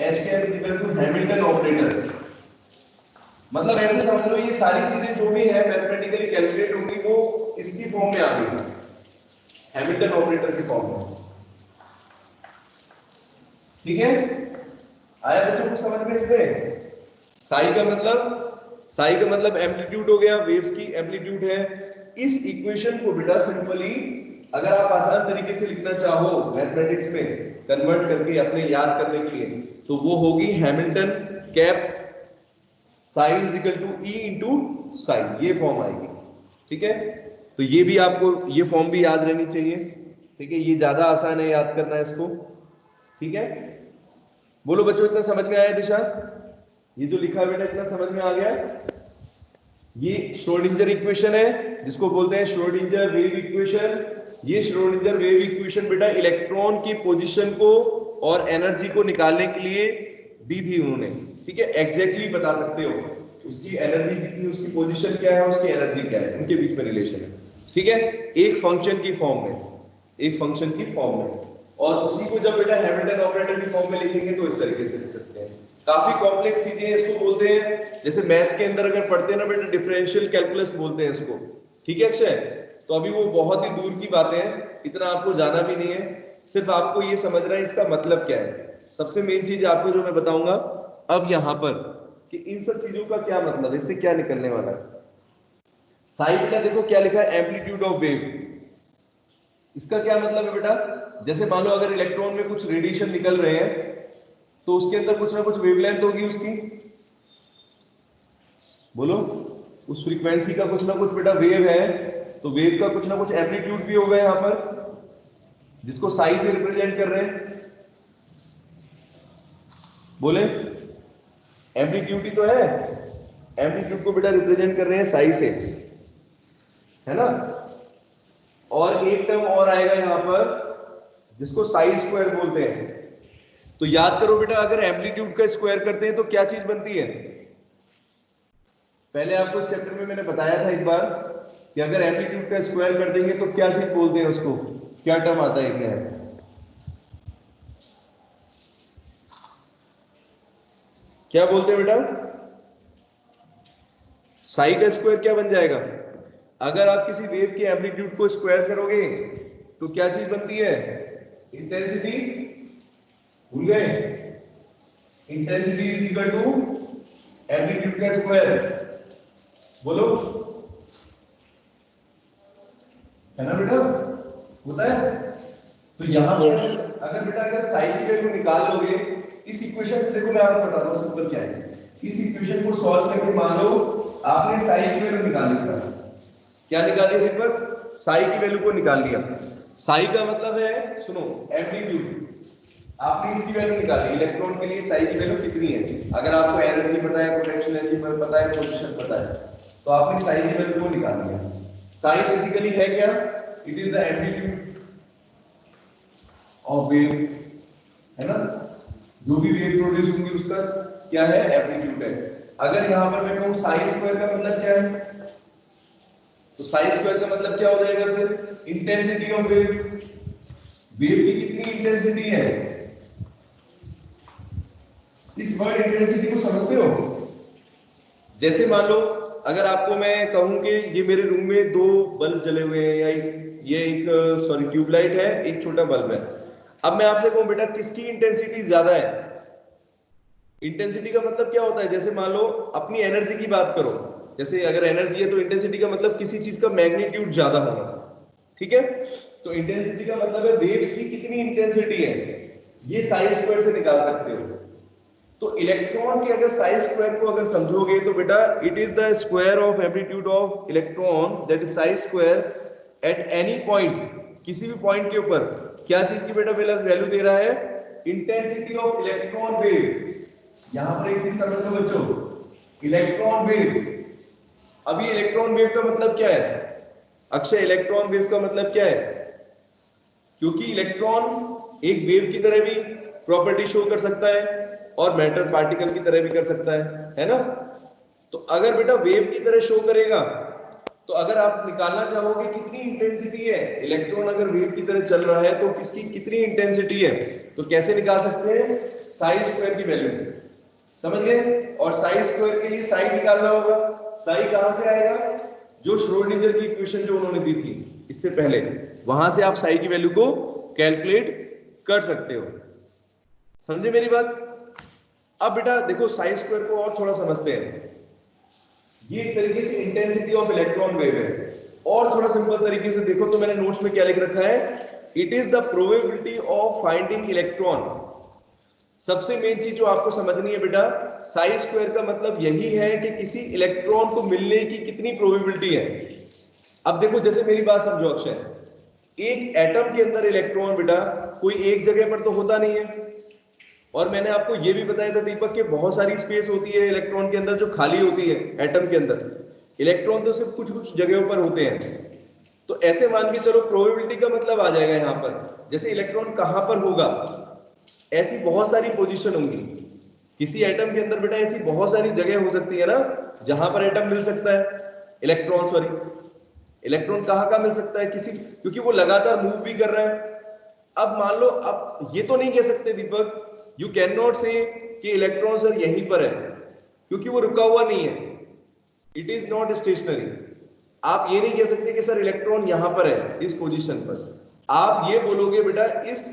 H cap is equal to Hamilton operator. मतलब ऐसे समझ लो ये सारी चीजें जो भी है मैथमेटिकली कैलकुलेट होगी वो इसकी फॉर्म में आ गई, हैमिल्टन ऑपरेटर की फॉर्म में। ठीक है, आया बच्चों को समझ में इसमें? साई का मतलब एम्पलीट्यूड हो गया, वेव्स की एम्पलीट्यूड है। इस इक्वेशन को बेटा सिंपली अगर आप आसान तरीके से लिखना चाहो मैथमेटिक्स में कन्वर्ट करके अपने याद करने के लिए, तो वो होगी Hamilton cap psi is equal to E into psi, ये फॉर्म आएगी। ठीक है, तो ये भी आपको, ये फॉर्म भी याद रहनी चाहिए। ठीक है, ये ज्यादा आसान है याद करना इसको। ठीक है, बोलो बच्चों इतना समझ में आया दिशा? ये जो लिखा है बेटा इतना समझ में आ गया? ये श्रोडिंगर इक्वेशन है जिसको बोलते हैं श्रोडिंगर वेव इक्वेशन। ये श्रोडिंगर वेव इक्वेशन बेटा इलेक्ट्रॉन की पोजीशन को और एनर्जी को निकालने के लिए दी थी उन्होंने। ठीक है, एग्जैक्टली बता सकते हो उसकी एनर्जी कितनी, उसकी पोजीशन क्या है, उसकी एनर्जी क्या है, उनके बीच में रिलेशन है। ठीक है, एक फंक्शन की फॉर्म में, एक फंक्शन की फॉर्म में, और उसी को जब बेटा हैमिल्टन ऑपरेटर की फॉर्म में लिखेंगे तो इस तरीके से लिख सकते हैं। काफी कॉम्प्लेक्स चीजें इसको बोलते हैं, जैसे मैथ्स के अंदर अगर पढ़ते हैं ना बेटा, डिफरेंशियल कैलकुलस बोलते हैं इसको। ठीक है अक्षय, तो अभी वो बहुत ही दूर की बातें हैं, इतना आपको जाना भी नहीं है, सिर्फ आपको ये समझना है इसका मतलब क्या है। सबसे मेन चीज आपको जो मैं बताऊंगा अब यहाँ पर कि इन सब चीजों का क्या मतलब है, इससे क्या निकलने वाला है। साइड का देखो क्या लिखा है, एम्पलीट्यूड ऑफ वेव। इसका क्या मतलब है बेटा, जैसे मान लो अगर इलेक्ट्रॉन में कुछ रेडिएशन निकल रहे हैं तो उसके अंदर कुछ ना कुछ वेवलेंथ होगी उसकी, बोलो, उस फ्रीक्वेंसी का कुछ ना कुछ बेटा वेव है, तो वेव का कुछ ना कुछ एम्पलीट्यूड भी होगा यहां पर, जिसको साई से रिप्रेजेंट कर रहे हैं। बोले एम्पलीट्यूड ही तो है, एम्पलीट्यूड को बेटा रिप्रेजेंट कर रहे हैं साई से, है ना। और एक टर्म और आएगा यहां पर जिसको साई स्क्वायर बोलते हैं। तो याद करो बेटा, अगर एम्पलीट्यूड का स्क्वायर करते हैं तो क्या चीज बनती है, पहले आपको इस चैप्टर में मैंने बताया था एक बार कि अगर एम्पलीट्यूड का स्क्वायर कर देंगे तो क्या चीज बोलते हैं उसको, क्या टर्म आता है, क्या है, क्या बोलते हैं बेटा, साई का स्क्वायर क्या बन जाएगा, अगर आप किसी वेव के एम्पलीट्यूड को स्क्वायर करोगे तो क्या चीज बनती है, इंटेंसिटी, भूल गए, intensity is equal to amplitude का स्क्वायर, बोलो, है ना बेटा, होता है। तो यहां पर अगर बेटा अगर साई की वैल्यू निकाल लोगे इस इक्वेशन से, देखो मैं आपको बताता हूँ सिंपल क्या है। इस इक्वेशन को सॉल्व करके मान लो आपने साई की वैल्यू निकाल ली। क्या निकाल लिया दीपक? साई की वैल्यू को निकाल लिया। साई का मतलब है, सुनो, एम्पलीट्यूड। आपने इसकी वैल्यू निकाली, इलेक्ट्रॉन के लिए साई की वैल्यू कितनी है। अगर आपको एनर्जी पता है, पोटेंशियल एनर्जी पता है, पोजीशन पता है, तो आपने साई की वैल्यू को निकाल लिया। साई बेसिकली है क्या? It is the amplitude of wave, है ना। जो भी वेव प्रोड्यूस होंगी उसका क्या है? एम्पलीट्यूड है। अगर यहां पर मैं कहूं साई स्क्वायर का मतलब क्या है, तो साई स्क्वायर का मतलब क्या हो जाएगा फिर? Intensity of wave. वेव की कितनी इंटेंसिटी है? इस वर्ड इंटेंसिटी को समझते हो? जैसे मान लो अगर आपको मैं कहूं कि ये मेरे रूम में दो बल्ब जले हुए हैं, या ये एक सॉरी ट्यूबलाइट है, एक छोटा बल्ब है। अब मैं आपसे कहूं बेटा किसकी इंटेंसिटी ज्यादा है? इंटेंसिटी का मतलब क्या होता है? जैसे मान लो अपनी एनर्जी की बात करो, जैसे अगर एनर्जी है तो इंटेंसिटी का मतलब किसी चीज का मैग्नीट्यूड ज्यादा होना, ठीक है। तो इंटेंसिटी का मतलब है वेव्स की कितनी इंटेंसिटी है, ये साई स्क्वायर से निकाल सकते हो। तो इलेक्ट्रॉन के अगर साई स्क्वायर को अगर समझोगे तो बेटा it is the square of amplitude of electron, that is Sai square at any point, किसी भी पॉइंट के ऊपर क्या चीज की बेटा वैल्यू दे रहा है? Intensity of electron wave. यहां पर एक चीज समझ लो बच्चों, इलेक्ट्रॉन वेव। अभी इलेक्ट्रॉन वेव का मतलब क्या है अक्षय? इलेक्ट्रॉन वेव का मतलब क्या है? क्योंकि इलेक्ट्रॉन एक वेव की तरह भी प्रॉपर्टी शो कर सकता है और मैटर पार्टिकल की तरह भी कर सकता है ना। तो अगर बेटा वेव की तरह शो करेगा, तो अगर आप निकालना चाहोगे कितनी इंटेंसिटी है, इलेक्ट्रॉन अगर वेव की तरह चल रहा है तो किसकी कितनी इंटेंसिटी है, तो कैसे निकाल सकते हैं? साई स्क्वायर की वैल्यू, समझ गए। और साई स्क्वायर के लिए साई निकालना होगा। साई कहां से आएगा? जो श्रोडिंगर की इक्वेशन जो उन्होंने दी थी इससे पहले, वहां से आप साई की वैल्यू को कैलकुलेट कर सकते हो। समझे मेरी बात? अब बेटा देखो साई स्क्वायर को और थोड़ा समझते हैं। ये एक तरीके से इंटेंसिटी ऑफ इलेक्ट्रॉन वेव है। और थोड़ा सिंपल तरीके से देखो तो मैंने नोट्स में क्या लिख रखा है, it is the probability of finding electron. सबसे मेन चीज जो आपको समझनी है बेटा, साई स्क्वायर का मतलब यही है कि किसी इलेक्ट्रॉन को मिलने की कितनी प्रोबेबिलिटी है। अब देखो जैसे मेरी बात समझो अक्षय, एक एटम के अंदर इलेक्ट्रॉन बेटा कोई एक जगह पर तो होता नहीं है, और मैंने आपको यह भी बताया था दीपक कि बहुत सारी स्पेस होती है इलेक्ट्रॉन के अंदर जो खाली होती है एटम के अंदर। इलेक्ट्रॉन तो सिर्फ कुछ कुछ जगहों पर होते हैं। तो ऐसे मान के चलो प्रोबेबिलिटी का मतलब आ जाएगा यहां पर, जैसे इलेक्ट्रॉन कहां पर होगा, ऐसी बहुत सारी पोजीशन होंगी किसी एटम के अंदर बेटा। ऐसी बहुत सारी जगह हो सकती है ना जहां पर एटम मिल सकता है, इलेक्ट्रॉन सॉरी इलेक्ट्रॉन कहां मिल सकता है किसी, क्योंकि वो लगातार मूव भी कर रहा है। अब मान लो, अब ये तो नहीं कह सकते दीपक, यू कैन नॉट से कि इलेक्ट्रॉन सर यहीं पर है, क्योंकि वो रुका हुआ नहीं है, इट इज नॉट स्टेशनरी। आप ये नहीं कह सकते कि सर इलेक्ट्रॉन यहां पर है इस पोजीशन पर। आप ये बोलोगे बेटा इस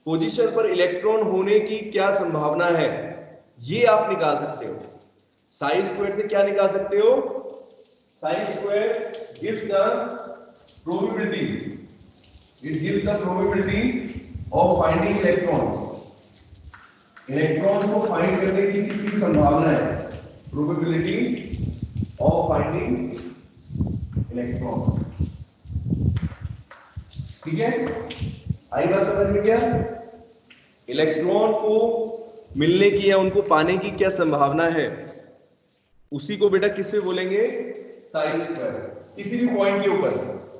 पोजीशन पर इलेक्ट्रॉन होने की क्या संभावना है, ये आप निकाल सकते हो। साई स्क्वायर से क्या निकाल सकते हो? Sai square gives the probability, it gives the probability of finding electrons। Electron को फाइंड करने की कितनी संभावना है? Probability of finding electron. ठीक है, आई बात समझ में? क्या इलेक्ट्रॉन को मिलने की या उनको पाने की क्या संभावना है, उसी को बेटा किससे बोलेंगे? साई स्क्वायर। किसी भी पॉइंट के ऊपर,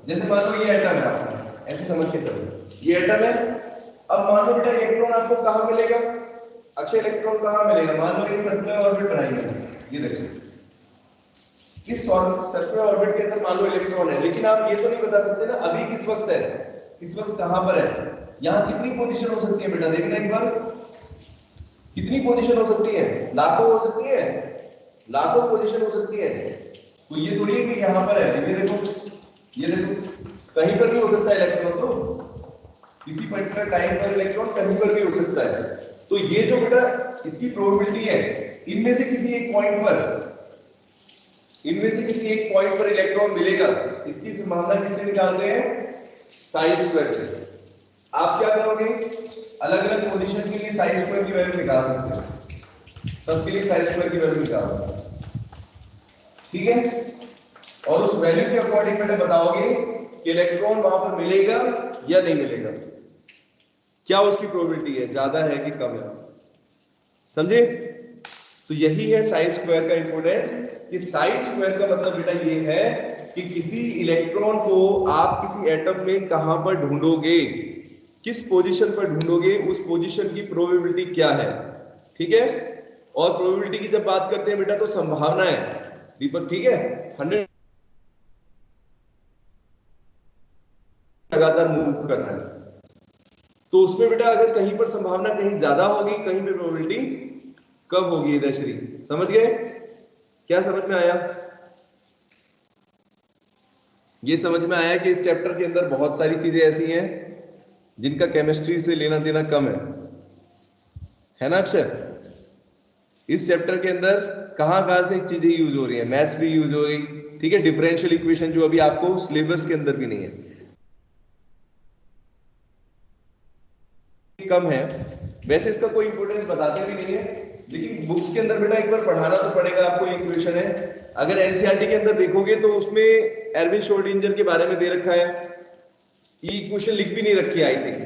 जैसे मान लो ये एटम है, आपको ऐसे समझ के चलो ये एटम है। अब मान लो बेटा इलेक्ट्रॉन आपको कहां मिलेगा? अच्छा इलेक्ट्रॉन कहां मिलेगा? मान लो ये सर्कुलर ऑर्बिट बनाएंगे, ये देखो इस सर्कुलर ऑर्बिट के अंदर मान लो इलेक्ट्रॉन है, लेकिन आप ये तो नहीं बता सकते ना अभी किस वक्त है, इस वक्त कहां पर है। यहां कितनी पोजीशन हो सकती है बेटा? देखना एक बार, कितनी पोजीशन हो सकती है? लाखों हो सकती है, लाखों पोजीशन हो सकती है। तो ये थोड़ी है कि यहां पर है, ये देखो कहीं पर भी हो सकता है इलेक्ट्रॉन, तो किसी पर्टिकुलर टाइम पर इलेक्ट्रॉन कहीं पर भी हो सकता है। तो ये जो बेटा इसकी प्रोबेबिलिटी है, इनमें से किसी एक पॉइंट पर इलेक्ट्रॉन मिलेगा, इसकी संभावना किससे निकालते हैं? साई स्क्वायर से। आप क्या करोगे, अलग अलग पोजीशन के लिए साइज स्क्वायर की वैल्यू निकाल सकते हो, सबके लिए साइज स्क्वायर की वैल्यू निकालो, ठीक है। और उस वैल्यू के अकॉर्डिंग मैंने बताओगे कि इलेक्ट्रॉन वहां पर मिलेगा या नहीं मिलेगा, क्या उसकी प्रोबेबिलिटी है, ज्यादा है कि कम है, समझे। तो यही है साइज स्क्वायर का इंपोर्टेंस, कि साइज स्क्वायर का मतलब बेटा ये है कि किसी इलेक्ट्रॉन को आप किसी एटम में कहां पर ढूंढोगे, किस पोजीशन पर ढूंढोगे, उस पोजीशन की प्रोबेबिलिटी क्या है, ठीक है। और प्रोबेबिलिटी की जब बात करते हैं बेटा तो संभावना है दीपक, ठीक है, 100 लगातार मूव करना है, तो उसमें बेटा अगर कहीं पर संभावना कहीं ज्यादा होगी, कहीं पे प्रोबेबिलिटी कब होगी, इधर श्री समझ गए, क्या समझ में आया। ये समझ में आया कि इस चैप्टर के अंदर बहुत सारी चीजें ऐसी हैं जिनका केमिस्ट्री से लेना देना कम है ना अक्षर। इस चैप्टर के अंदर कहां से चीजें यूज हो रही है, मैथ्स भी यूज हो रही, ठीक है, डिफरेंशियल इक्वेशन जो अभी आपको सिलेबस के अंदर भी नहीं है, कम है। वैसे इसका कोई इंपोर्टेंस बताते भी नहीं है, लेकिन बुक्स के अंदर बेटा एक बार पढ़ाना तो पड़ेगा आपको। इक्वेशन है, अगर एनसीईआरटी के अंदर देखोगे तो उसमें एरविन श्रोडिंगर के बारे में दे रखा है, ये इक्वेशन लिख भी नहीं रखी है आई थिंक,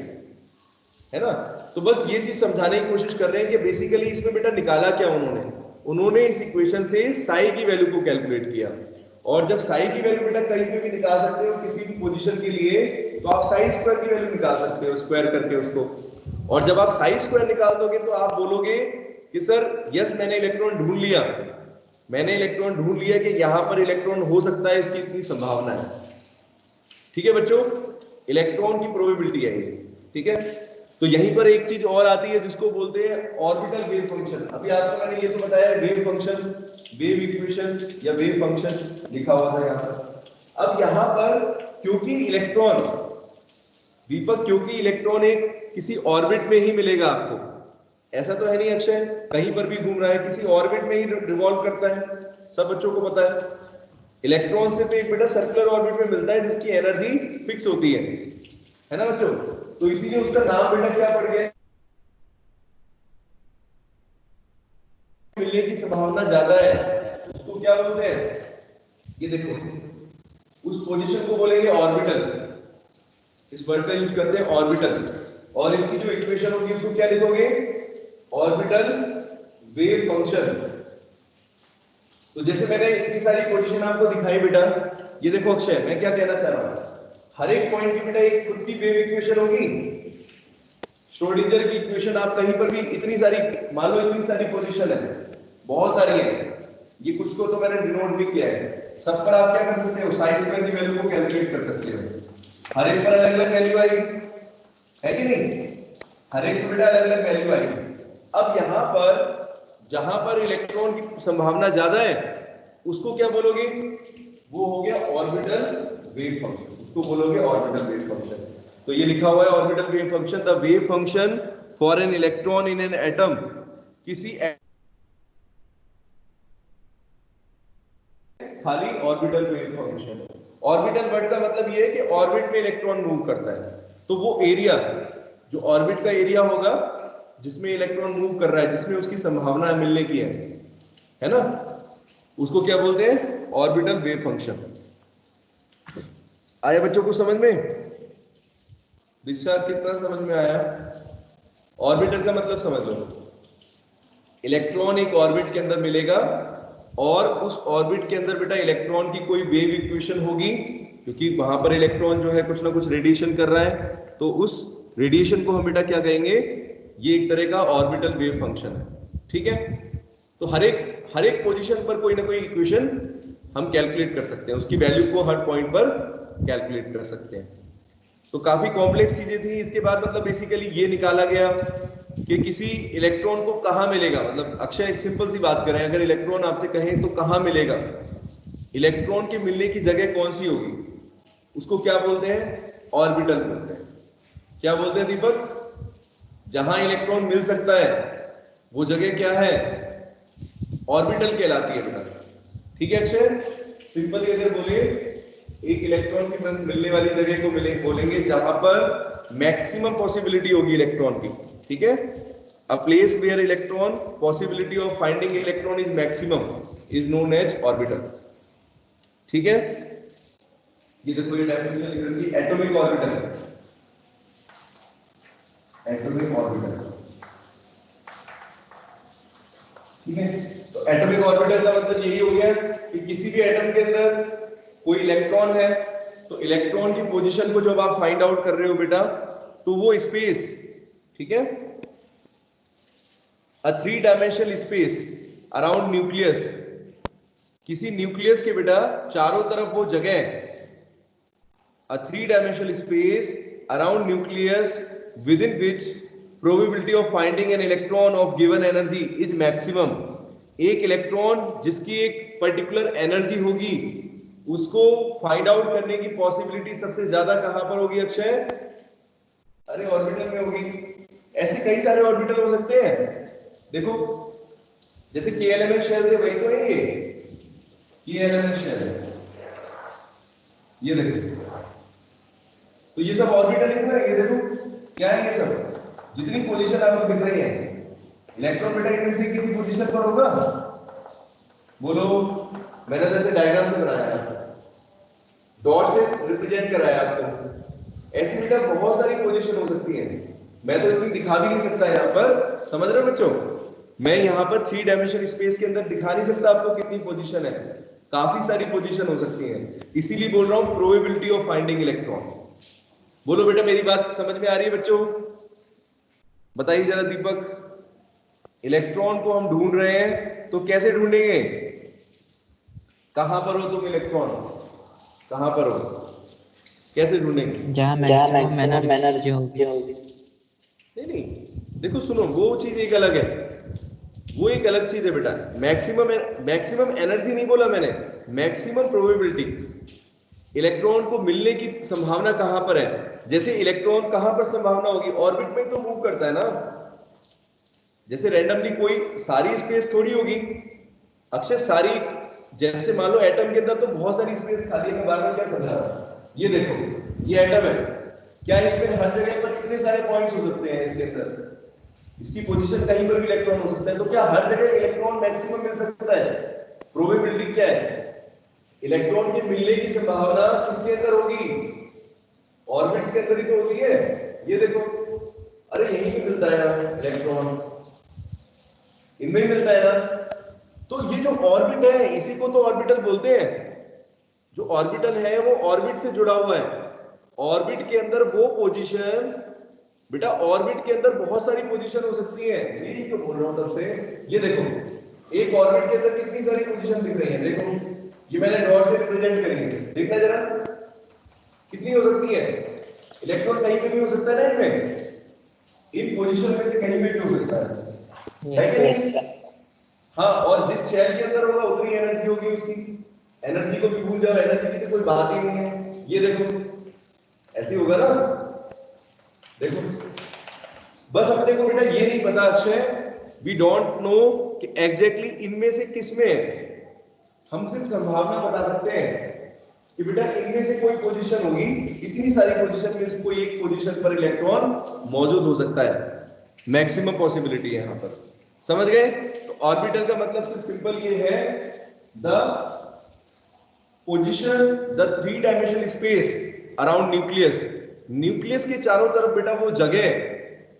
है ना। तो बस ये चीज समझाने की कोशिश कर रहे हैं कि बेसिकली इसमें बेटा निकाला क्या उन्होंने इस इक्वेशन से साई की वैल्यू को कैलकुलेट किया। और जब साई की वैल्यू बेटा कहीं पे भी निकाल सकते हो किसी भी पोजीशन के लिए, तो आप साई स्क्वायर की वैल्यू निकाल सकते हो स्क्वायर करके उसको। और जब आप साई स्क्वायर निकाल दोगे तो आप बोलोगे कि सर यस मैंने इलेक्ट्रॉन ढूंढ लिया, कि यहां पर इलेक्ट्रॉन हो सकता है, इसकी इतनी संभावना है, ठीक है बच्चों, इलेक्ट्रॉन की प्रोबेबिलिटी है ये, ठीक है। तो यहीं पर एक चीज और आती है जिसको बोलते हैं ऑर्बिटल वेव फंक्शन। अभी आपको मैंने ये तो बताया वेव फंक्शन, वेव इक्वेशन या वेव फंक्शन लिखा हुआ था यहाँ पर। अब यहाँ पर क्योंकि इलेक्ट्रॉन दीपक, क्योंकि इलेक्ट्रॉन एक किसी ऑर्बिट में ही मिलेगा आपको, ऐसा तो है नहीं अक्षय कहीं पर भी घूम रहा है, किसी ऑर्बिट में ही रिवॉल्व करता है, सब बच्चों को पता है। इलेक्ट्रॉन सिर्फ एक बेटा सर्कुलर ऑर्बिट में मिलता है जिसकी एनर्जी फिक्स होती है ना बच्चों। तो इसीलिए उसका नाम बेटा क्या पड़ गया, मिलने की संभावना ज्यादा है, उसको क्या बोलते हैं, ये देखो उस पोजीशन को बोलेंगे ऑर्बिटल, इस वर्ड का यूज करते हैं ऑर्बिटल। और इसकी जो इक्वेशन होगी इसको क्या लिखोगे, ऑर्बिटल वेव फंक्शन। तो जैसे मैंने इतनी सारी पोजीशन आपको दिखाई बेटा, ये देखो अक्षय मैं क्या कहना चाह रहा हूं, हर एक पॉइंट की बेटा एक खुद की वेव इक्वेशन होगी। श्रोडिंगर की इक्वेशन आप कहीं पर भी इतनी सारी, मान लो इतनी सारी पोजीशन है, बहुत सारी है, ये कुछ को तो मैंने डिनोट भी किया है, सब पर आप क्या कर सकते हो, साइन स्क्वायर की वैल्यू को कैलकुलेट कर सकते हो। हर एक पर अलग अलग वैल्यू आएगी, है कि नहीं, हर एक पर बेटा अलग अलग वैल्यू आएगी। अब यहां पर जहां पर इलेक्ट्रॉन की संभावना ज्यादा है उसको क्या बोलोगे, वो हो गया ऑर्बिटल वेव फंक्शन, उसको बोलोगे ऑर्बिटल वेव फंक्शन। तो ये लिखा हुआ है orbital wave function, the wave function for an electron in an atom, किसी खाली orbital wave function. Orbital word का मतलब ये है कि ऑर्बिट में इलेक्ट्रॉन मूव करता है, तो वो एरिया जो ऑर्बिट का एरिया होगा जिसमें इलेक्ट्रॉन मूव कर रहा है, जिसमें उसकी संभावना मिलने की है ना, उसको क्या बोलते हैं, ऑर्बिटल वेव फंक्शन। आया बच्चों को समझ में, दिशा कितना समझ में आया। ऑर्बिटल का मतलब समझ लो, इलेक्ट्रॉन एक ऑर्बिट के अंदर मिलेगा और उस ऑर्बिट के अंदर बेटा इलेक्ट्रॉन की कोई वेव इक्वेशन होगी, क्योंकि वहां पर इलेक्ट्रॉन जो है कुछ ना कुछ रेडिएशन कर रहा है, तो उस रेडिएशन को हम बेटा क्या कहेंगे, ये एक तरह का ऑर्बिटल वेव फंक्शन है, ठीक है। तो हर एक पोजीशन पर कोई ना कोई इक्वेशन हम कैलकुलेट कर सकते हैं, उसकी वैल्यू को हर पॉइंट पर कैलकुलेट कर सकते हैं। तो काफी कॉम्प्लेक्स चीजें थी। इसके बाद मतलब बेसिकली ये निकाला गया कि किसी इलेक्ट्रॉन को कहां मिलेगा, मतलब अक्षय एक सिंपल सी बात करें, अगर इलेक्ट्रॉन आपसे कहें तो कहां मिलेगा, इलेक्ट्रॉन के मिलने की जगह कौन सी होगी, उसको क्या बोलते हैं, ऑर्बिटल बोलते हैं। क्या बोलते हैं दीपक, जहां इलेक्ट्रॉन मिल सकता है वो जगह क्या है, ऑर्बिटल कहलाती है बेटा, ठीक है अक्षय। सिंपली अगर बोले एक इलेक्ट्रॉन की मिलने वाली जगह को बोलेंगे जहां पर मैक्सिमम पॉसिबिलिटी होगी इलेक्ट्रॉन की, ठीक है। A place where electron possibility of finding electron is maximum is known as orbital, ठीक है। ये देखो ये डेफिनेशन लिख रखी है, एटॉमिक ऑर्बिटल, एटॉमिक ऑर्बिटल, ठीक है। तो एटॉमिक ऑर्बिटल का मतलब यही हो गया कि किसी भी एटम के अंदर कोई इलेक्ट्रॉन है, तो इलेक्ट्रॉन की पोजीशन को जब आप फाइंड आउट कर रहे हो बेटा, तो वो स्पेस, ठीक है, अ 3 डायमेंशनल स्पेस अराउंड न्यूक्लियस, किसी न्यूक्लियस के बेटा चारों तरफ वो जगह, a 3 dimensional space around nucleus within which probability of finding an electron of given energy is maximum। एक इलेक्ट्रॉन जिसकी एक पर्टिकुलर एनर्जी होगी, उसको फाइंड आउट करने की पॉसिबिलिटी सबसे ज्यादा कहां पर होगी अक्षय? अरे ऑर्बिटल में होगी। ऐसे कई सारे ऑर्बिटल हो सकते हैं, देखो जैसे KLMN शेल है वही तो है ये KLMN शेल है, ये देखो, तो ये सब ऑर्बिटल है ना, ये देखो क्या है, ये सब जितनी पोजीशन आपको दिख रही है, इलेक्ट्रॉन बेटा इनमें से किसी पोजीशन पर होगा, बोलो। मैंने जैसे डायग्राम से बनाया है, डॉट से रिप्रेजेंट कराया आपको, ऐसी बेटा बहुत सारी पोजीशन हो सकती है, मैं तो इतनी दिखा भी नहीं सकता यहाँ पर, समझ रहे हो बच्चों, मैं यहाँ पर 3 डायमेंशनल स्पेस के अंदर दिखा नहीं सकता आपको कितनी पोजीशन है, काफी सारी पोजीशन हो सकती है, इसीलिए बोल रहा हूँ प्रोबेबिलिटी ऑफ फाइंडिंग इलेक्ट्रॉन। बोलो बेटा मेरी बात समझ में आ रही है बच्चों? बताइए जरा दीपक, इलेक्ट्रॉन को हम ढूंढ रहे हैं तो कैसे ढूंढेंगे? कहां पर हो तुम इलेक्ट्रॉन, कहां पर हो, कैसे ढूंढेंगे? जहाँ मैक्सिमम एनर्जी होगी। नहीं नहीं, देखो सुनो, वो चीज एक अलग है, वो एक अलग चीज है बेटा। मैक्सिमम एनर्जी नहीं बोला मैंने, मैक्सिमम प्रोबेबिलिटी, इलेक्ट्रॉन को मिलने की संभावना कहां पर है। जैसे इलेक्ट्रॉन कहां पर संभावना होगी, ऑर्बिट में तो मूव करता है ना, जैसे रैंडमली कोई सारी स्पेस थोड़ी होगी अक्षय, सारी, जैसे मान लो एटम के अंदर तो बहुत सारी स्पेस खाली है, बार में क्या समझा रहा हूं, ये देखो ये एटम है, क्या इसमें हर जगह पर कितने सारे पॉइंट्स हो सकते हैं इसके अंदर, इसकी पोजीशन कहीं पर भी इलेक्ट्रॉन हो सकता है, तो क्या हर जगह इलेक्ट्रॉन मैक्सिमम मिल सकता है? प्रोबेबिलिटी क्या है, इलेक्ट्रॉन के मिलने की संभावना किसके अंदर होगी? ऑर्बिट्स के अंदर ही तो होती है, ये देखो, अरे यहीं पे मिलता है ना इलेक्ट्रॉन, इनमें ही मिलता है ना। तो ये जो ऑर्बिट है इसी को तो ऑर्बिटल बोलते हैं, जो ऑर्बिटल है वो ऑर्बिट से जुड़ा हुआ है, ऑर्बिट के अंदर वो पोजीशन, बेटा ऑर्बिट के अंदर बहुत सारी पोजीशन हो सकती है, यही तो बोल रहा हूं तब से। ये देखो एक ऑर्बिट के अंदर कितनी सारी पोजीशन दिख रही है, देखो ये मैंने डॉट से रिप्रेजेंट करी है, देखना जरा कितनी हो सकती है। इलेक्ट्रॉन कहीं पे भी हो सकता है ना, इनमें, इन पोजीशन में से कहीं पे भी हो सकता है कि नहीं? हाँ, और जिस शेल के अंदर होगा उतनी एनर्जी होगी उसकी, एनर्जी को भी भूल जाओ, एनर्जी की तो कोई बात ही नहीं है। ये देखो ऐसे होगा ना, देखो बस अपने को बेटा ये नहीं पता अक्षय, वी डोंट नो कि एग्जैक्टली इनमें से किसमें है, हम सिर्फ संभावना बता सकते हैं कि बेटा इनमें से कोई पोजीशन होगी, इतनी सारी पोजीशन में से कोई एक पोजीशन पर इलेक्ट्रॉन मौजूद हो सकता है, मैक्सिमम पॉसिबिलिटी है यहां पर, समझ गए? तो ऑर्बिटल का मतलब सिर्फ सिंपल ये है, the position, the 3 dimensional space around nucleus, nucleus के चारों तरफ बेटा वो जगह,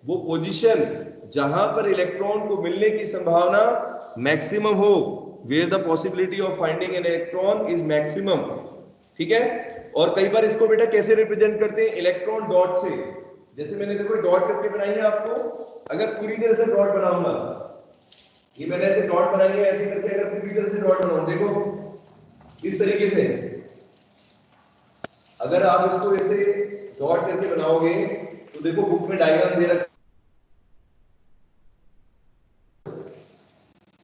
वो पोजीशन जहां पर इलेक्ट्रॉन को मिलने की संभावना मैक्सिमम हो, where the possibility of finding an electron is maximum, ठीक है। और कई बार इसको बेटा कैसे रिप्रेजेंट करते हैं, इलेक्ट्रॉन डॉट से, जैसे मैंने देखो डॉट करके बनाई है आपको, अगर पूरी तरह से डॉट बनाऊंगा, ये मैंने ऐसे डॉट बनाई है, ऐसे करके अगर पूरी तरह से डॉट बनाऊं, देखो इस तरीके से, अगर आप इसको ऐसे डॉट करके बनाओगे तो देखो बुक में डायग्राम दे रखा,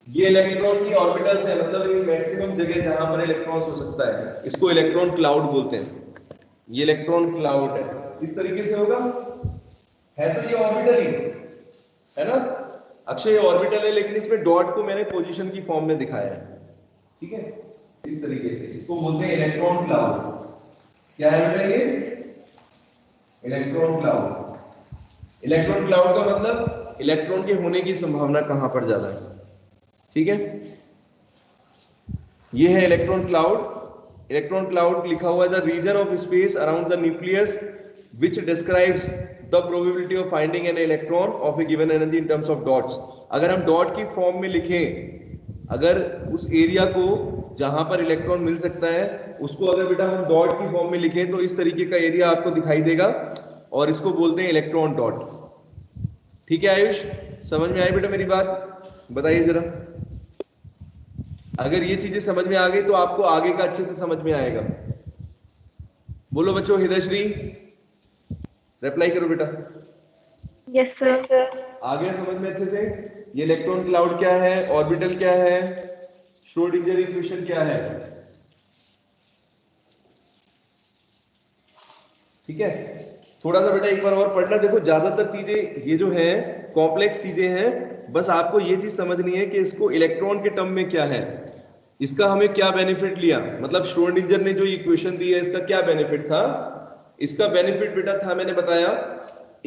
ये इलेक्ट्रॉन की ऑर्बिटल्स है, मतलब ये मैक्सिमम जगह जहां पर इलेक्ट्रॉन्स हो सकता है, इसको इलेक्ट्रॉन क्लाउड बोलते हैं, ये इलेक्ट्रॉन क्लाउड है, इस तरीके से होगा, है तो ये ऑर्बिटल ही है ना अक्षय, ये ऑर्बिटल है, लेकिन इसमें डॉट को मैंने पोजीशन की फॉर्म में दिखाया है, ठीक है, इस तरीके से, इसको बोलते हैं इलेक्ट्रॉन क्लाउड। क्या है बेटा ये? Electron cloud. इलेक्ट्रॉन क्लाउड का मतलब इलेक्ट्रॉन के होने की संभावना कहां पर ज्यादा है, ठीक है। ये है इलेक्ट्रॉन क्लाउड। इलेक्ट्रॉन क्लाउड लिखा हुआ है the region of space around the nucleus which describes the probability of finding an electron of a given energy in terms of dots। अगर हम डॉट की फॉर्म में लिखें, अगर उस एरिया को जहां पर इलेक्ट्रॉन मिल सकता है उसको अगर बेटा हम डॉट की फॉर्म में लिखें तो इस तरीके का एरिया आपको दिखाई देगा और इसको बोलते हैं इलेक्ट्रॉन डॉट। ठीक है आयुष, समझ में आई बेटा मेरी बात? बताइए जरा, अगर ये चीजें समझ में आ गई तो आपको आगे का अच्छे से समझ में आएगा। बोलो बच्चों, हृदयश्री रिप्लाई करो बेटा। Yes sir. आ गया समझ में अच्छे से? ये इलेक्ट्रॉन क्लाउड क्या है, ऑर्बिटल क्या है, श्रोडिंगर इक्वेशन क्या है, ठीक है। थोड़ा सा बेटा एक बार और पढ़ना। देखो ज्यादातर चीजें ये जो है कॉम्प्लेक्स चीजें हैं, बस आपको ये चीज समझनी है कि इसको इलेक्ट्रॉन के टर्म में क्या है, इसका हमें क्या बेनिफिट लिया, मतलब श्रोडिंगर ने जो इक्वेशन दी है इसका क्या बेनिफिट था। इसका बेनिफिट बेटा था, मैंने बताया,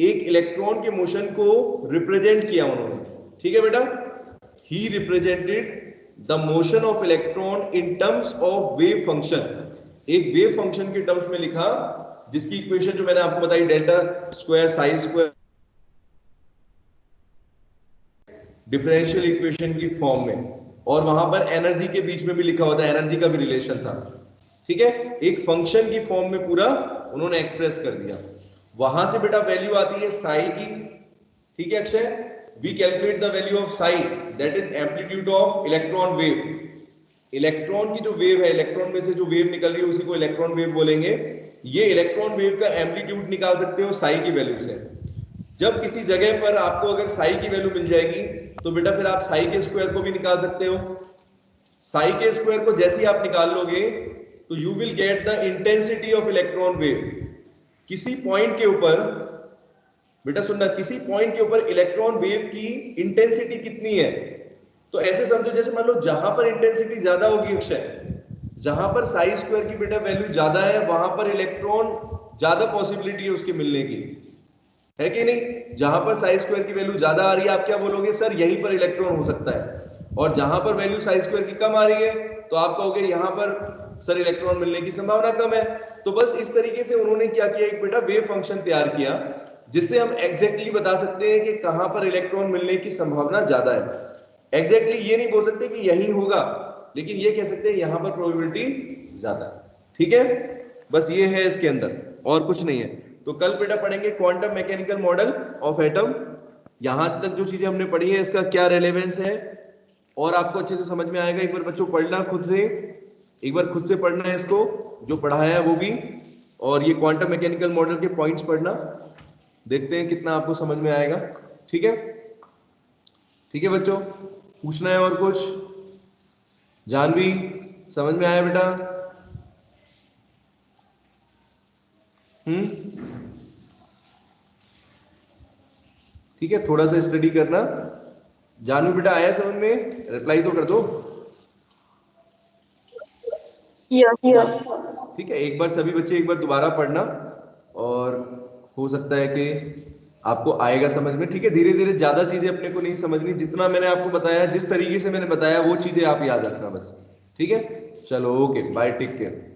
एक इलेक्ट्रॉन के मोशन को रिप्रेजेंट किया उन्होंने, ठीक है बेटा। He represented the motion of electron in terms of wave function. एक वेव फंक्शन के टर्म्स में लिखा, जिसकी इक्वेशन जो मैंने आपको बताई delta square sine square differential equation की फॉर्म में, और वहां पर एनर्जी के बीच में भी लिखा होता है, एनर्जी का भी रिलेशन था, ठीक है। एक फंक्शन की फॉर्म में पूरा उन्होंने एक्सप्रेस कर दिया। वहां से बेटा वैल्यू आती है साई की, ठीक है Akshay. We calculate the value of psi, that is amplitude of electron wave. Electron की जो वेव है, इलेक्ट्रॉन में से जो वेव निकल रही है उसी को इलेक्ट्रॉन वेव बोलेंगे। ये इलेक्ट्रॉन वेव का एम्पलीट्यूड निकाल सकते हो साई की वैल्यू से। जब किसी जगह पर आपको अगर साई की वैल्यू मिल जाएगी तो बेटा फिर आप साई के स्क्वायर को भी निकाल सकते हो। साई के स्क्वायर को जैसे ही आप निकाल लोगे तो you will get the intensity of electron wave. किसी पॉइंट के ऊपर बेटा सुनना, किसी पॉइंट के ऊपर इलेक्ट्रॉन वेव की इंटेंसिटी कितनी है, तो ऐसे समझो जैसे मान लो जहां पर इंटेंसिटी ज्यादा होगी अक्षय, जहां पर साई स्क्वायर की बेटा वैल्यू ज्यादा है वहां पर इलेक्ट्रॉन ज्यादा पॉसिबिलिटी है उसके मिलने की, है कि नहीं। जहां पर साई स्क्वायर की वैल्यू ज्यादा आ रही है आप क्या बोलोगे, सर यहीं पर इलेक्ट्रॉन हो सकता है। और जहां पर वैल्यू साई स्क्वायर की कम आ रही है तो आप कहोगे यहां पर सर इलेक्ट्रॉन मिलने की संभावना कम है। तो बस इस तरीके से उन्होंने क्या किया, एक बेटा वेव फंक्शन तैयार किया जिससे हम एग्जैक्टली बता सकते हैं कि कहां पर इलेक्ट्रॉन मिलने की संभावना ज्यादा है। एग्जैक्टली ये नहीं बोल सकते कि यही होगा, लेकिन ये कह सकते हैं यहां पर प्रोबेबिलिटी ज्यादा है, ठीक है। बस ये है इसके अंदर, और कुछ नहीं है। तो कल बेटा पढ़ेंगे quantum mechanical model of atom. यहां तक जो चीजें हमने पढ़ी है इसका क्या रेलेवेंस है और आपको अच्छे से समझ में आएगा। एक बार बच्चों पढ़ना खुद से, एक बार खुद से पढ़ना है इसको, जो पढ़ाया है वो भी, और ये क्वांटम मैकेनिकल मॉडल के पॉइंट्स पढ़ना। देखते हैं कितना आपको समझ में आएगा, ठीक है। ठीक है बच्चों, पूछना है और कुछ? जानवी समझ में आया बेटा? ठीक है, थोड़ा सा स्टडी करना। जानवी बेटा आया समझ में? रिप्लाई तो कर दो। ठीक है, एक बार सभी बच्चे एक बार दोबारा पढ़ना, और हो सकता है कि आपको आएगा समझ में, ठीक है। धीरे धीरे, ज्यादा चीजें अपने को नहीं समझनी, जितना मैंने आपको बताया, जिस तरीके से मैंने बताया वो चीजें आप याद रखना बस, ठीक है। चलो ओके, बाय, टेक केयर।